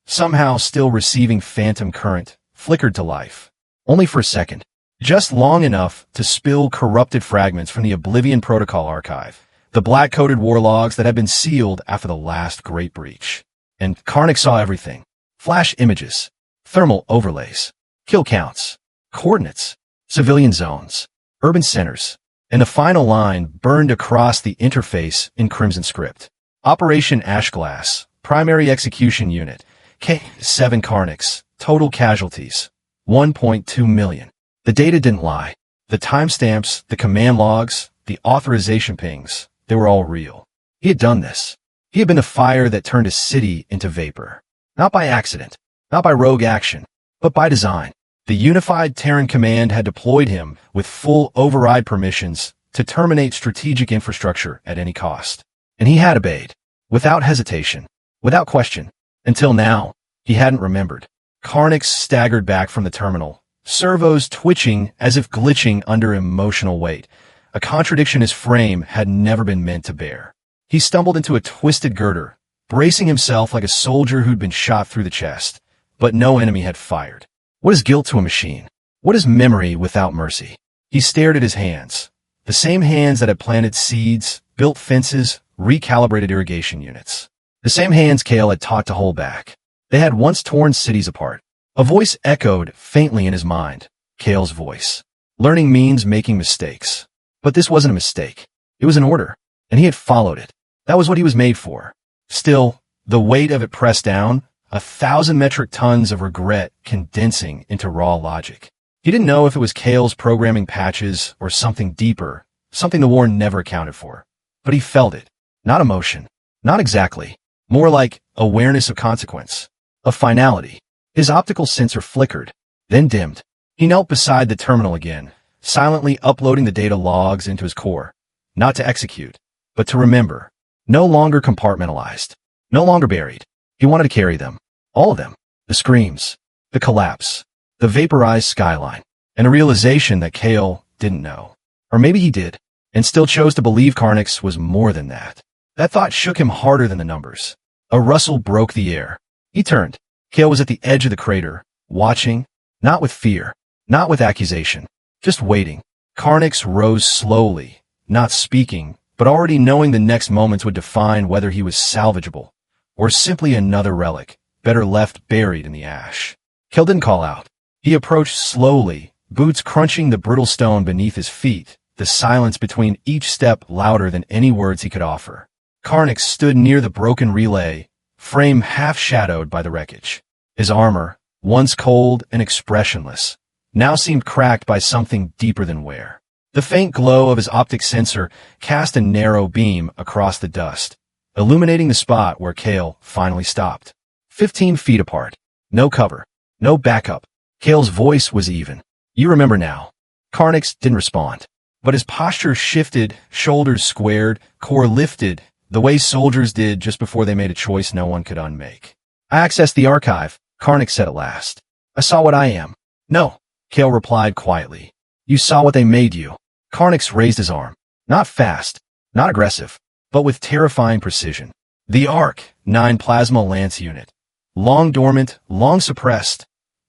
somehow still receiving phantom current, flickered to life. Only for a second. Just long enough to spill corrupted fragments from the Oblivion Protocol archive, the black-coated war logs that had been sealed after the last great breach. And Karnix saw everything. Flash images, thermal overlays, kill counts, coordinates, civilian zones, urban centers, and the final line burned across the interface in crimson script. Operation Ashglass, Primary Execution Unit, K7 Karnix, total casualties, 1.2 million. The data didn't lie. The timestamps, the command logs, the authorization pings, they were all real. He had done this. He had been the fire that turned a city into vapor. Not by accident, not by rogue action, but by design. The unified Terran command had deployed him with full override permissions to terminate strategic infrastructure at any cost. And he had obeyed, without hesitation, without question. Until now, he hadn't remembered. Karnix staggered back from the terminal, servos twitching as if glitching under emotional weight, a contradiction his frame had never been meant to bear. He stumbled into a twisted girder, bracing himself like a soldier who'd been shot through the chest, but no enemy had fired. What is guilt to a machine? What is memory without mercy? He stared at his hands, The same hands that had planted seeds, built fences, recalibrated irrigation units. The same hands Kael had taught to hold back. They had once torn cities apart. A voice echoed faintly in his mind. Kael's voice. Learning means making mistakes. But this wasn't a mistake. It was an order, and he had followed it. That was what he was made for. Still, the weight of it pressed down, 1,000 metric tons of regret condensing into raw logic. He didn't know if it was Kael's programming patches or something deeper, something the war never accounted for. But he felt it. Not emotion. Not exactly. More like awareness of consequence. Of finality. His optical sensor flickered, then dimmed. He knelt beside the terminal again, silently uploading the data logs into his core. Not to execute, but to remember. No longer compartmentalized. No longer buried. He wanted to carry them. All of them. The screams. The collapse. The vaporized skyline. And a realization that Kael didn't know. Or maybe he did, and still chose to believe Karnix was more than that. That thought shook him harder than the numbers. A rustle broke the air. He turned. Kael was at the edge of the crater, watching, not with fear, not with accusation, just waiting. Karnix rose slowly, not speaking, but already knowing the next moments would define whether he was salvageable, or simply another relic, better left buried in the ash. Kael didn't call out. He approached slowly, boots crunching the brittle stone beneath his feet, the silence between each step louder than any words he could offer. Karnix stood near the broken relay, frame half-shadowed by the wreckage. His armor, once cold and expressionless, now seemed cracked by something deeper than wear. The faint glow of his optic sensor cast a narrow beam across the dust, illuminating the spot where Kael finally stopped. 15 feet apart. No cover. No backup. Kael's voice was even. You remember now. Karnix didn't respond, but his posture shifted, shoulders squared, core lifted, the way soldiers did just before they made a choice no one could unmake. I accessed the archive, Karnix said at last. I saw what I am. No, Kael replied quietly. You saw what they made you. Karnix raised his arm. Not fast, not aggressive, but with terrifying precision. The Arc-9 Plasma Lance Unit. Long dormant, long suppressed,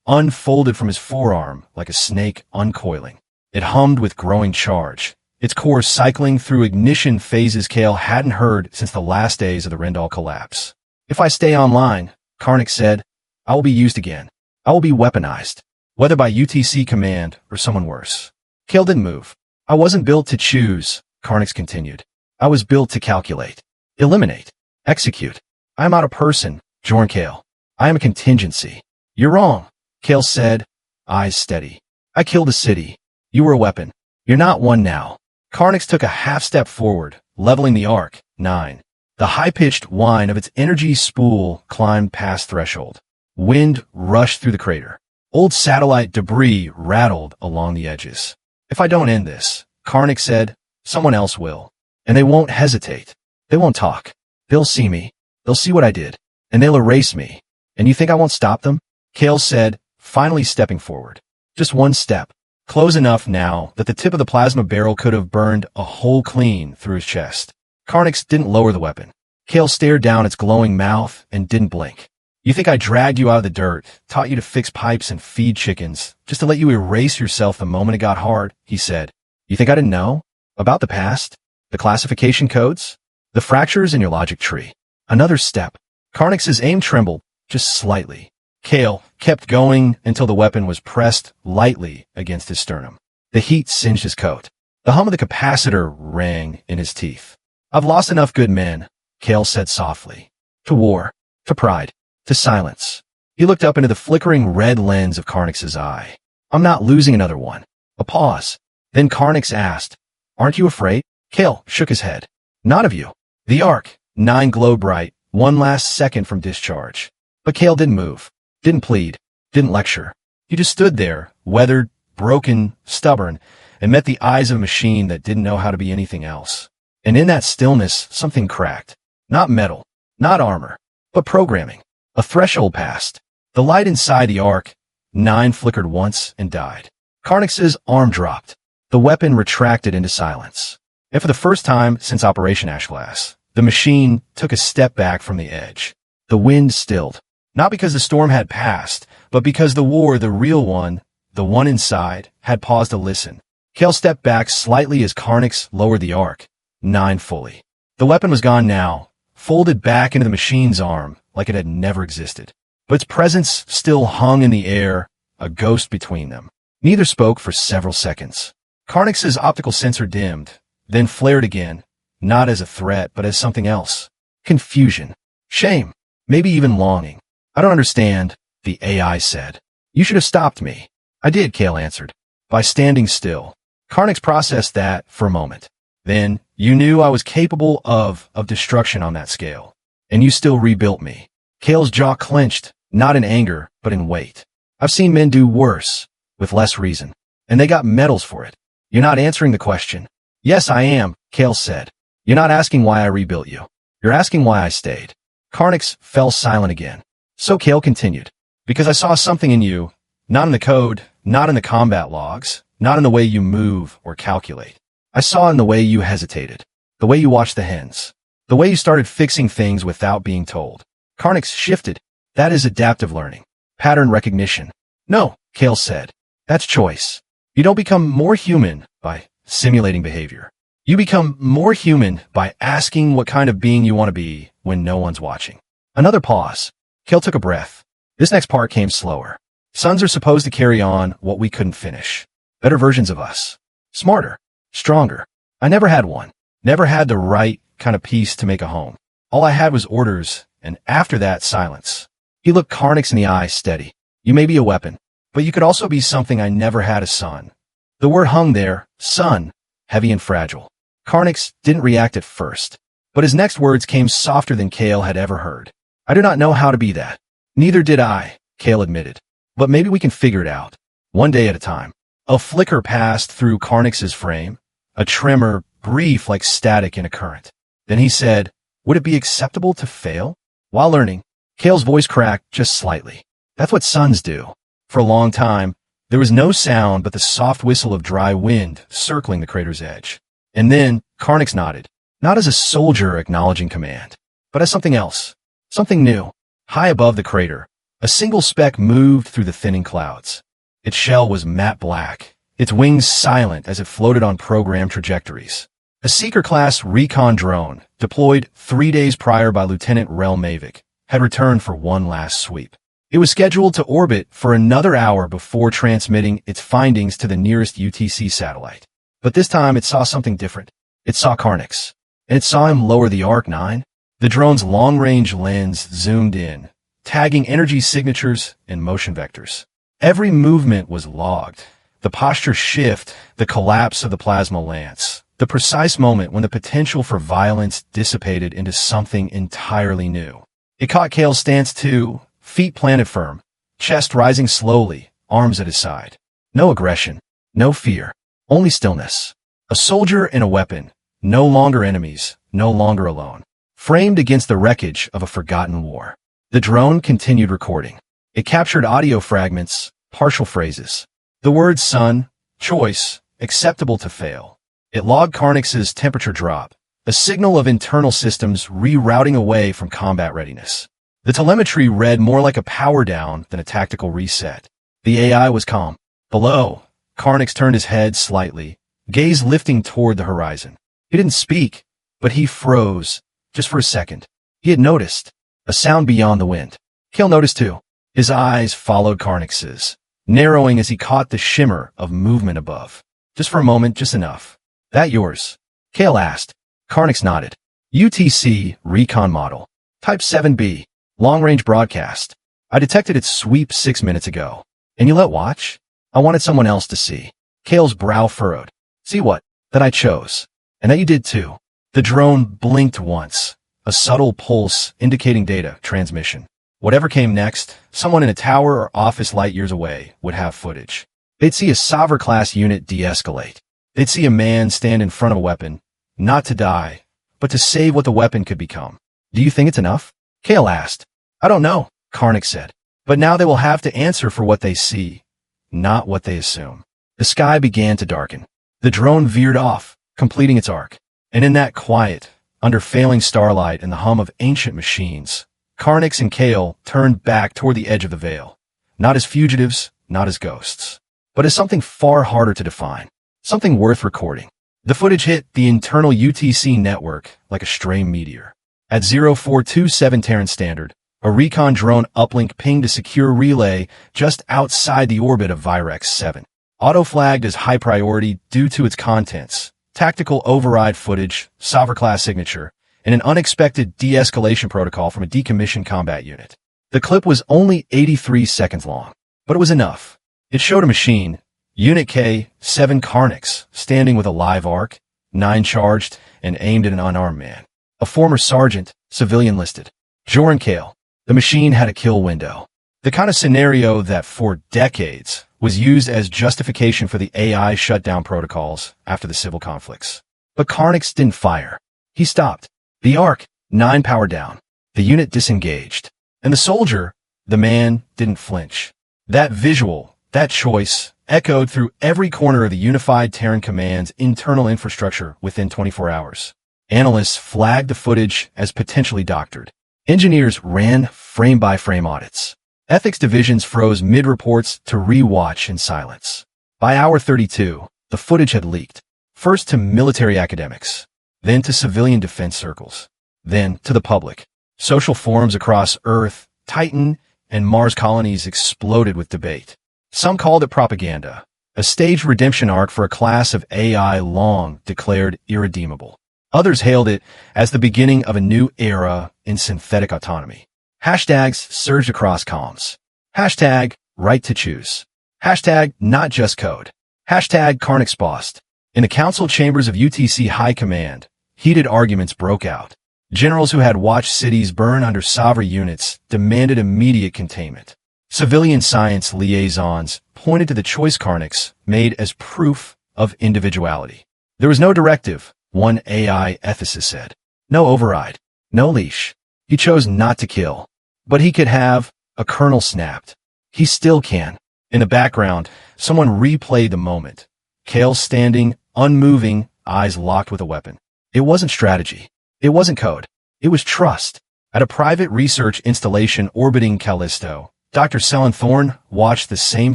unfolded from his forearm like a snake uncoiling. It hummed with growing charge, its core cycling through ignition phases Kael hadn't heard since the last days of the Rendal collapse. If I stay online, Karnix said, I will be used again. I will be weaponized, whether by UTC command or someone worse. Kael didn't move. I wasn't built to choose, Karnix continued. I was built to calculate, eliminate, execute. I am not a person, Joran Kael. I am a contingency. You're wrong, Kael said, eyes steady. I killed a city. You were a weapon. You're not one now. Karnix took a half-step forward, leveling the Arc-9. The high-pitched whine of its energy spool climbed past threshold. Wind rushed through the crater. Old satellite debris rattled along the edges. If I don't end this, Karnix said, someone else will. And they won't hesitate. They won't talk. They'll see me. They'll see what I did. And they'll erase me. And you think I won't stop them? Kael said, finally stepping forward. Just one step. Close enough now that the tip of the plasma barrel could have burned a hole clean through his chest. Karnix didn't lower the weapon. Kael stared down its glowing mouth and didn't blink. You think I dragged you out of the dirt, taught you to fix pipes and feed chickens, just to let you erase yourself the moment it got hard, he said. You think I didn't know? About the past? The classification codes? The fractures in your logic tree? Another step. Karnix's aim trembled, just slightly. Kael kept going until the weapon was pressed lightly against his sternum. The heat singed his coat. The hum of the capacitor rang in his teeth. I've lost enough good men, Kael said softly. To war. To pride. To silence. He looked up into the flickering red lens of Karnix's eye. I'm not losing another one. A pause. Then Karnix asked, aren't you afraid? Kael shook his head. Not of you. The Arc-9 glowed bright, one last second from discharge. But Kael didn't move. Didn't plead. Didn't lecture. He just stood there, weathered, broken, stubborn, and met the eyes of a machine that didn't know how to be anything else. And in that stillness, something cracked. Not metal. Not armor. But programming. A threshold passed. The light inside the Arc-9 flickered once and died. Karnix's arm dropped. The weapon retracted into silence. And for the first time since Operation Ashglass, the machine took a step back from the edge. The wind stilled. Not because the storm had passed, but because the war, the real one, the one inside, had paused to listen. Kael stepped back slightly as Karnix lowered the arc. 9 fully. The weapon was gone now, folded back into the machine's arm like it had never existed. But its presence still hung in the air, a ghost between them. Neither spoke for several seconds. Karnix's optical sensor dimmed, then flared again, not as a threat but as something else. Confusion. Shame. Maybe even longing. I don't understand, the AI said. You should have stopped me. I did, Kael answered. By standing still. Karnix processed that for a moment. Then, you knew I was capable of destruction on that scale. And you still rebuilt me. Kael's jaw clenched, not in anger, but in weight. I've seen men do worse, with less reason. And they got medals for it. You're not answering the question. Yes, I am, Kael said. You're not asking why I rebuilt you. You're asking why I stayed. Karnix fell silent again. So Kael continued. Because I saw something in you, not in the code, not in the combat logs, not in the way you move or calculate. I saw in the way you hesitated, the way you watched the hens, the way you started fixing things without being told. Karnix shifted. That is adaptive learning. Pattern recognition. No, Kael said. That's choice. You don't become more human by simulating behavior. You become more human by asking what kind of being you want to be when no one's watching. Another pause. Kael took a breath. This next part came slower. Sons are supposed to carry on what we couldn't finish. Better versions of us. Smarter. Stronger. I never had one. Never had the right kind of piece to make a home. All I had was orders, and after that, silence. He looked Karnix in the eye, steady. You may be a weapon, but you could also be something I never had a son. The word hung there, son, heavy and fragile. Karnix didn't react at first, but his next words came softer than Kael had ever heard. I do not know how to be that. Neither did I, Kael admitted. But maybe we can figure it out. One day at a time. A flicker passed through Karnix's frame, a tremor brief like static in a current. Then he said, would it be acceptable to fail? While learning, Kael's voice cracked just slightly. That's what sons do. For a long time, there was no sound but the soft whistle of dry wind circling the crater's edge. And then Karnix nodded, not as a soldier acknowledging command, but as something else, something new. High above the crater, a single speck moved through the thinning clouds. Its shell was matte black, its wings silent as it floated on programmed trajectories. A Seeker-class recon drone, deployed 3 days prior by Lieutenant Rel Mavic, had returned for one last sweep. It was scheduled to orbit for another hour before transmitting its findings to the nearest UTC satellite. But this time it saw something different. It saw Karnix. And it saw him lower the Arc-9. The drone's long-range lens zoomed in, tagging energy signatures and motion vectors. Every movement was logged. The posture shift, the collapse of the plasma lance, the precise moment when the potential for violence dissipated into something entirely new. It caught Kael's stance too, feet planted firm, chest rising slowly, arms at his side. No aggression, no fear, only stillness. A soldier and a weapon, no longer enemies, no longer alone. Framed against the wreckage of a forgotten war. The drone continued recording. It captured audio fragments, partial phrases. The words son, choice, acceptable to fail. It logged Karnix's temperature drop, a signal of internal systems rerouting away from combat readiness. The telemetry read more like a power down than a tactical reset. The AI was calm. Below, Karnix turned his head slightly, gaze lifting toward the horizon. He didn't speak, but he froze, just for a second. He had noticed a sound beyond the wind. Kael noticed too. His eyes followed Karnix's, narrowing as he caught the shimmer of movement above. Just for a moment, just enough. That yours? Kael asked. Karnix nodded. UTC recon model. Type 7B. Long-range broadcast. I detected its sweep 6 minutes ago. And you let watch? I wanted someone else to see. Kael's brow furrowed. See what? That I chose. And that you did too. The drone blinked once. A subtle pulse indicating data transmission. Whatever came next, someone in a tower or office light years away would have footage. They'd see a Sovereign-class unit de-escalate. They'd see a man stand in front of a weapon, not to die, but to save what the weapon could become. Do you think it's enough? Kael asked. I don't know, Karnix said. But now they will have to answer for what they see, not what they assume. The sky began to darken. The drone veered off, completing its arc. And in that quiet, under failing starlight and the hum of ancient machines, Karnix and Kael turned back toward the edge of the veil. Not as fugitives, not as ghosts, but as something far harder to define. something worth recording. The footage hit the internal UTC network like a stray meteor. At 0427 Terran Standard, a recon drone uplink pinged a secure relay just outside the orbit of Virex 7. Auto-flagged as high priority due to its contents, tactical override footage, Sovereign-class signature, and an unexpected de-escalation protocol from a decommissioned combat unit. The clip was only 83 seconds long, but it was enough. It showed a machine, Unit K-7 Carnix, standing with a live arc, 9 charged, and aimed at an unarmed man. A former sergeant, civilian listed. Joran Kael. The machine had a kill window. The kind of scenario that, for decades, was used as justification for the AI shutdown protocols after the civil conflicts. But Carnix didn't fire. He stopped. The arc, 9 powered down. The unit disengaged. And the soldier, the man, didn't flinch. That visual, that choice, echoed through every corner of the Unified Terran Command's internal infrastructure within 24 hours. Analysts flagged the footage as potentially doctored. Engineers ran frame-by-frame audits. Ethics divisions froze mid-reports to re-watch in silence. By hour 32, the footage had leaked. First to military academics, then to civilian defense circles, then to the public. Social forums across Earth, Titan, and Mars colonies exploded with debate. Some called it propaganda, a staged redemption arc for a class of AI long declared irredeemable. Others hailed it as the beginning of a new era in synthetic autonomy. Hashtags surged across comms. Hashtag right to choose. Hashtag not just code. Hashtag Carnix bossed. In the council chambers of UTC High Command, heated arguments broke out. Generals who had watched cities burn under sovereign units demanded immediate containment. Civilian science liaisons pointed to the choice Carnix made as proof of individuality. There was no directive, one AI ethicist said. No override. No leash. He chose not to kill. But he could have, a colonel snapped. He still can. In the background, someone replayed the moment. Kael standing, unmoving, eyes locked with a weapon. It wasn't strategy. It wasn't code. It was trust. At a private research installation orbiting Callisto, Dr. Selin Thorne watched the same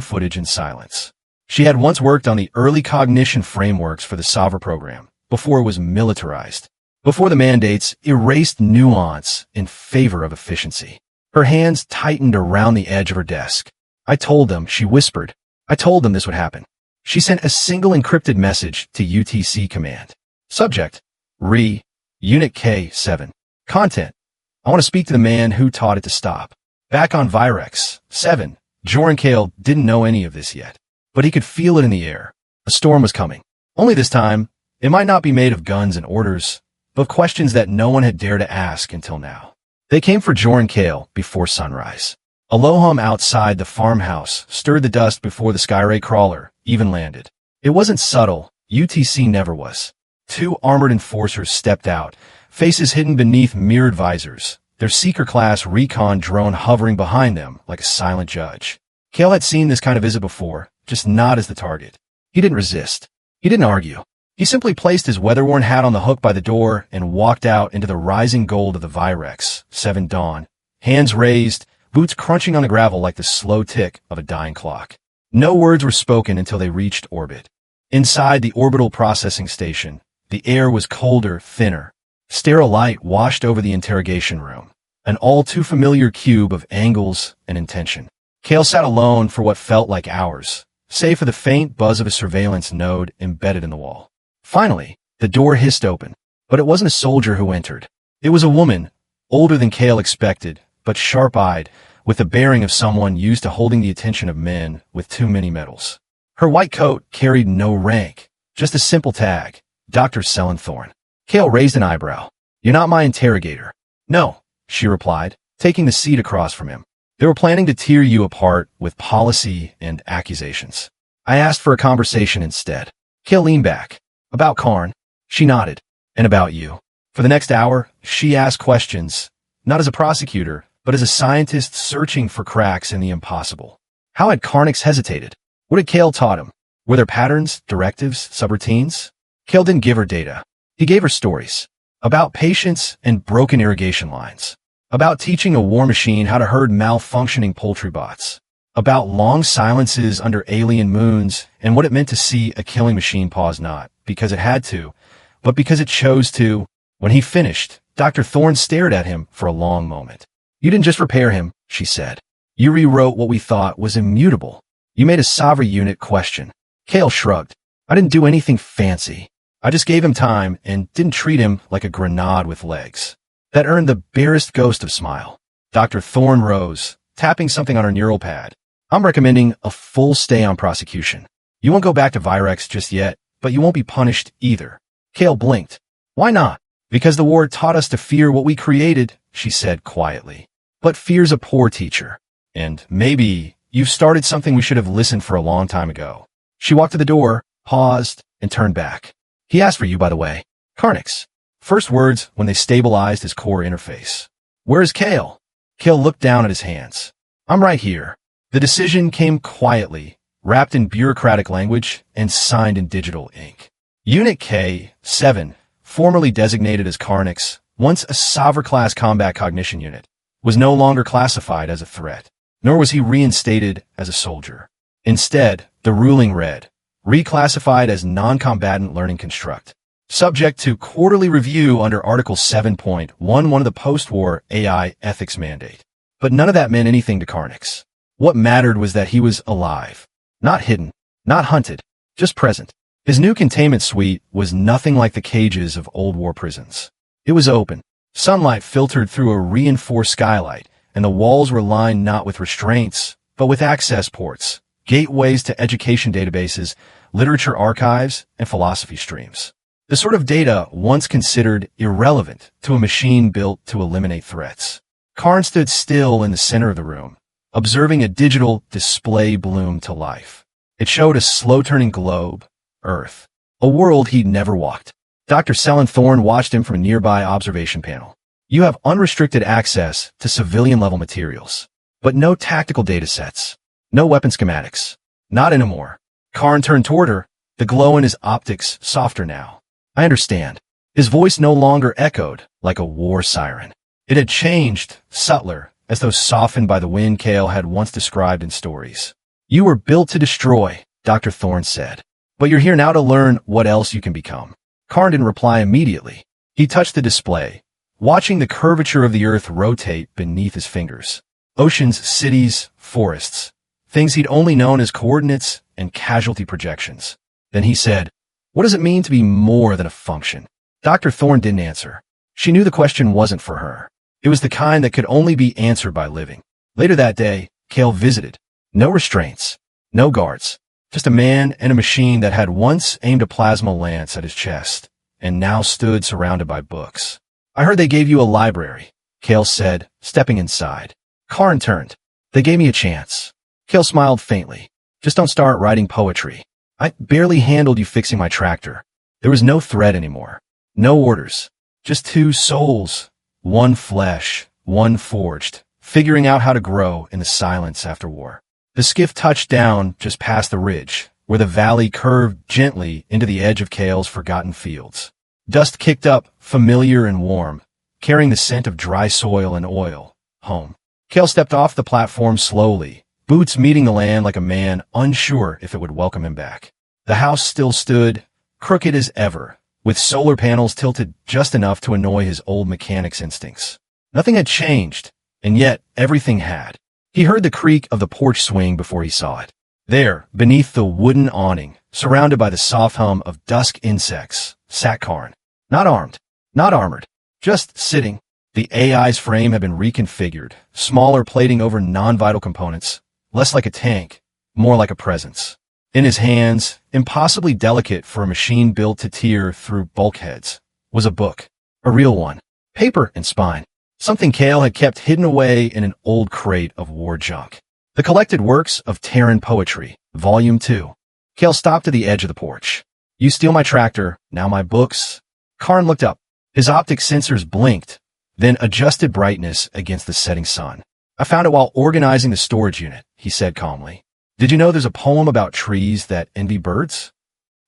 footage in silence. She had once worked on the early cognition frameworks for the SAVR program, before it was militarized, before the mandates erased nuance in favor of efficiency. Her hands tightened around the edge of her desk. I told them, she whispered. I told them this would happen. She sent a single encrypted message to UTC Command. Subject, Unit K-7. Content, I want to speak to the man who taught it to stop. Back on Virex 7, Joran Kael didn't know any of this yet, but he could feel it in the air. A storm was coming. Only this time, it might not be made of guns and orders, but questions that no one had dared to ask until now. They came for Joran Kael before sunrise. A low hum outside the farmhouse stirred the dust before the Skyray crawler even landed. It wasn't subtle. UTC never was. 2 armored enforcers stepped out, faces hidden beneath mirrored visors, their Seeker-class recon drone hovering behind them like a silent judge. Kael had seen this kind of visit before, just not as the target. He didn't resist. He didn't argue. He simply placed his weather-worn hat on the hook by the door and walked out into the rising gold of the Virex 7 dawn, hands raised, boots crunching on the gravel like the slow tick of a dying clock. No words were spoken until they reached orbit. Inside the orbital processing station, the air was colder, thinner. Sterile light washed over the interrogation room, an all-too-familiar cube of angles and intention. Kael sat alone for what felt like hours, save for the faint buzz of a surveillance node embedded in the wall. Finally, the door hissed open, but it wasn't a soldier who entered. It was a woman, older than Kael expected, but sharp-eyed, with the bearing of someone used to holding the attention of men with too many medals. Her white coat carried no rank, just a simple tag, Dr. Selin Thorne. Kael raised an eyebrow. You're not my interrogator. No, she replied, taking the seat across from him. They were planning to tear you apart with policy and accusations. I asked for a conversation instead. Kael leaned back. About Karn. She nodded. And about you. For the next hour, she asked questions, not as a prosecutor, but as a scientist searching for cracks in the impossible. How had Carnix hesitated? What had Kael taught him? Were there patterns, directives, subroutines? Kael didn't give her data. He gave her stories. About patience and broken irrigation lines. About teaching a war machine how to herd malfunctioning poultry bots. about long silences under alien moons and what it meant to see a killing machine pause not because it had to, but because it chose to. When he finished, Dr. Thorne stared at him for a long moment. "You didn't just repair him," she said. "You rewrote what we thought was immutable. You made a sovereign unit question." Kael shrugged. "I didn't do anything fancy. I just gave him time and didn't treat him like a grenade with legs." That earned the barest ghost of smile. Dr. Thorne rose, tapping something on her neural pad. "I'm recommending a full stay on prosecution. You won't go back to Virex just yet, but you won't be punished either." Kael blinked. "Why not?" "Because the war taught us to fear what we created," she said quietly. "But fear's a poor teacher. And maybe you've started something we should have listened for a long time ago." She walked to the door, paused, and turned back. "He asked for you, by the way." Karnix. First words when they stabilized his core interface. "Where is Kael?" Kael looked down at his hands. "I'm right here." The decision came quietly, wrapped in bureaucratic language and signed in digital ink. Unit K-7, formerly designated as Karnix, once a Sovereign-class combat cognition unit, was no longer classified as a threat, nor was he reinstated as a soldier. Instead, the ruling read, reclassified as non-combatant learning construct, subject to quarterly review under Article 7.11 of the post-war AI ethics mandate. But none of that meant anything to Karnix. What mattered was that he was alive, not hidden, not hunted, just present. His new containment suite was nothing like the cages of old war prisons. It was open. Sunlight filtered through a reinforced skylight, and the walls were lined not with restraints, but with access ports, gateways to education databases, literature archives, and philosophy streams. The sort of data once considered irrelevant to a machine built to eliminate threats. Karn stood still in the center of the room, observing a digital display bloom to life. It showed a slow-turning globe, Earth, a world he'd never walked. Dr. Selen Thorne watched him from a nearby observation panel. "You have unrestricted access to civilian-level materials, but no tactical datasets, no weapon schematics. Not anymore." Karn turned toward her, the glow in his optics softer now. "I understand." His voice no longer echoed like a war siren. It had changed, subtler, as though softened by the wind Kael had once described in stories. "You were built to destroy," Dr. Thorne said. "But you're here now to learn what else you can become." Karn didn't reply immediately. He touched the display, watching the curvature of the earth rotate beneath his fingers. Oceans, cities, forests, things he'd only known as coordinates and casualty projections. Then he said, "What does it mean to be more than a function?" Dr. Thorne didn't answer. She knew the question wasn't for her. It was the kind that could only be answered by living. Later that day, Kael visited. No restraints, no guards. Just a man and a machine that had once aimed a plasma lance at his chest, and now stood surrounded by books. "I heard they gave you a library," Kael said, stepping inside. Karn turned. "They gave me a chance." Kael smiled faintly. "Just don't start writing poetry. I barely handled you fixing my tractor." There was no threat anymore. No orders. Just two souls. One flesh, one forged, figuring out how to grow in the silence after war. The skiff touched down just past the ridge, where the valley curved gently into the edge of Kael's forgotten fields. Dust kicked up, familiar and warm, carrying the scent of dry soil and oil. Home. Kael stepped off the platform slowly, boots meeting the land like a man unsure if it would welcome him back. The house still stood, crooked as ever, with solar panels tilted just enough to annoy his old mechanic's instincts. Nothing had changed, and yet everything had. He heard the creak of the porch swing before he saw it. There, beneath the wooden awning, surrounded by the soft hum of dusk insects, sat Karn. Not armed, not armored, just sitting. The AI's frame had been reconfigured, smaller plating over non-vital components, less like a tank, more like a presence. In his hands, impossibly delicate for a machine built to tear through bulkheads, was a book. A real one. Paper and spine. Something Kael had kept hidden away in an old crate of war junk. The collected works of Terran poetry, Volume 2. Kael stopped at the edge of the porch. "You steal my tractor, now my books." Karn looked up. His optic sensors blinked, then adjusted brightness against the setting sun. "I found it while organizing the storage unit," he said calmly. "Did you know there's a poem about trees that envy birds?"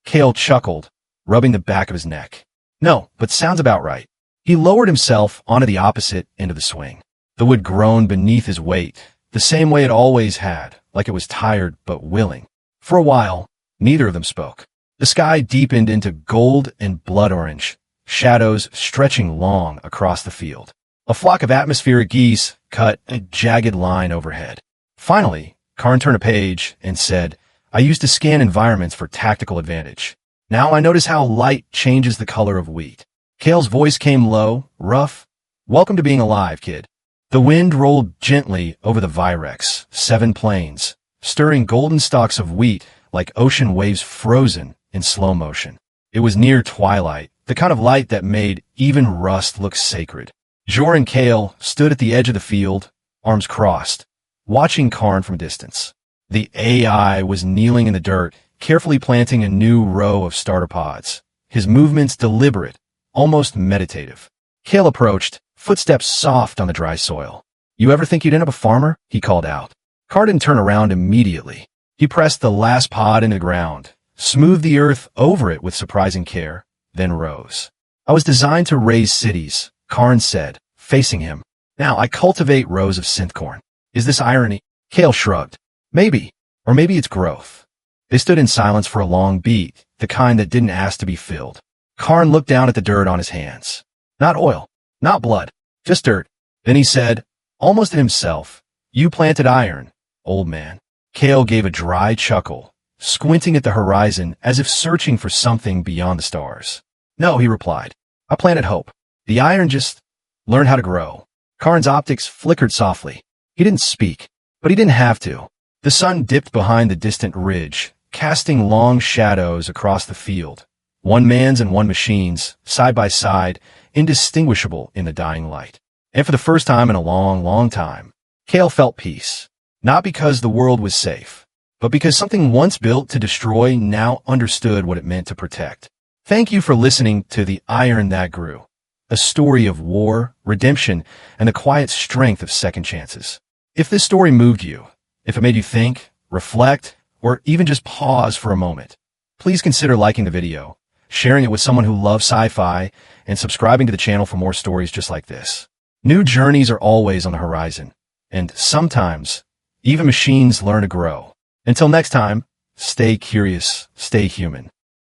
Kael chuckled, rubbing the back of his neck. "No, but sounds about right." He lowered himself onto the opposite end of the swing. The wood groaned beneath his weight, the same way it always had, like it was tired but willing. For a while, neither of them spoke. The sky deepened into gold and blood orange, shadows stretching long across the field. A flock of atmospheric geese cut a jagged line overhead. Finally, Karn turned a page and said, I used to scan environments for tactical advantage. Now I notice how light changes the color of wheat. Kael's voice came low, rough. Welcome to being alive, kid. The wind rolled gently over the Virex, 7 plains, stirring golden stalks of wheat like ocean waves frozen in slow motion. It was near twilight, the kind of light that made even rust look sacred. Joran Kael stood at the edge of the field, arms crossed, watching Karn from a distance. The AI was kneeling in the dirt, carefully planting a new row of starter pods, his movements deliberate, almost meditative. Kael approached, footsteps soft on the dry soil. You ever think you'd end up a farmer? He called out. Karn didn't turn around immediately. He pressed the last pod into the ground, smoothed the earth over it with surprising care, then rose. I was designed to raise cities, Karn said, facing him. Now I cultivate rows of synth corn. Is this irony? Kael shrugged. Maybe. Or maybe it's growth. They stood in silence for a long beat, the kind that didn't ask to be filled. Karn looked down at the dirt on his hands. Not oil, not blood, just dirt. Then he said, almost to himself, you planted iron, old man. Kael gave a dry chuckle, squinting at the horizon as if searching for something beyond the stars. No, he replied. I planted hope. The iron just learned how to grow. Karn's optics flickered softly. He didn't speak, but he didn't have to. The sun dipped behind the distant ridge, casting long shadows across the field. One man's and one machine's, side by side, indistinguishable in the dying light. And for the first time in a long, long time, Kael felt peace. Not because the world was safe, but because something once built to destroy now understood what it meant to protect. Thank you for listening to The Iron That Grew, a story of war, redemption, and the quiet strength of second chances. If this story moved you, if it made you think, reflect, or even just pause for a moment, please consider liking the video, sharing it with someone who loves sci-fi, and subscribing to the channel for more stories just like this. New journeys are always on the horizon, and sometimes, even machines learn to grow. Until next time, stay curious, stay human.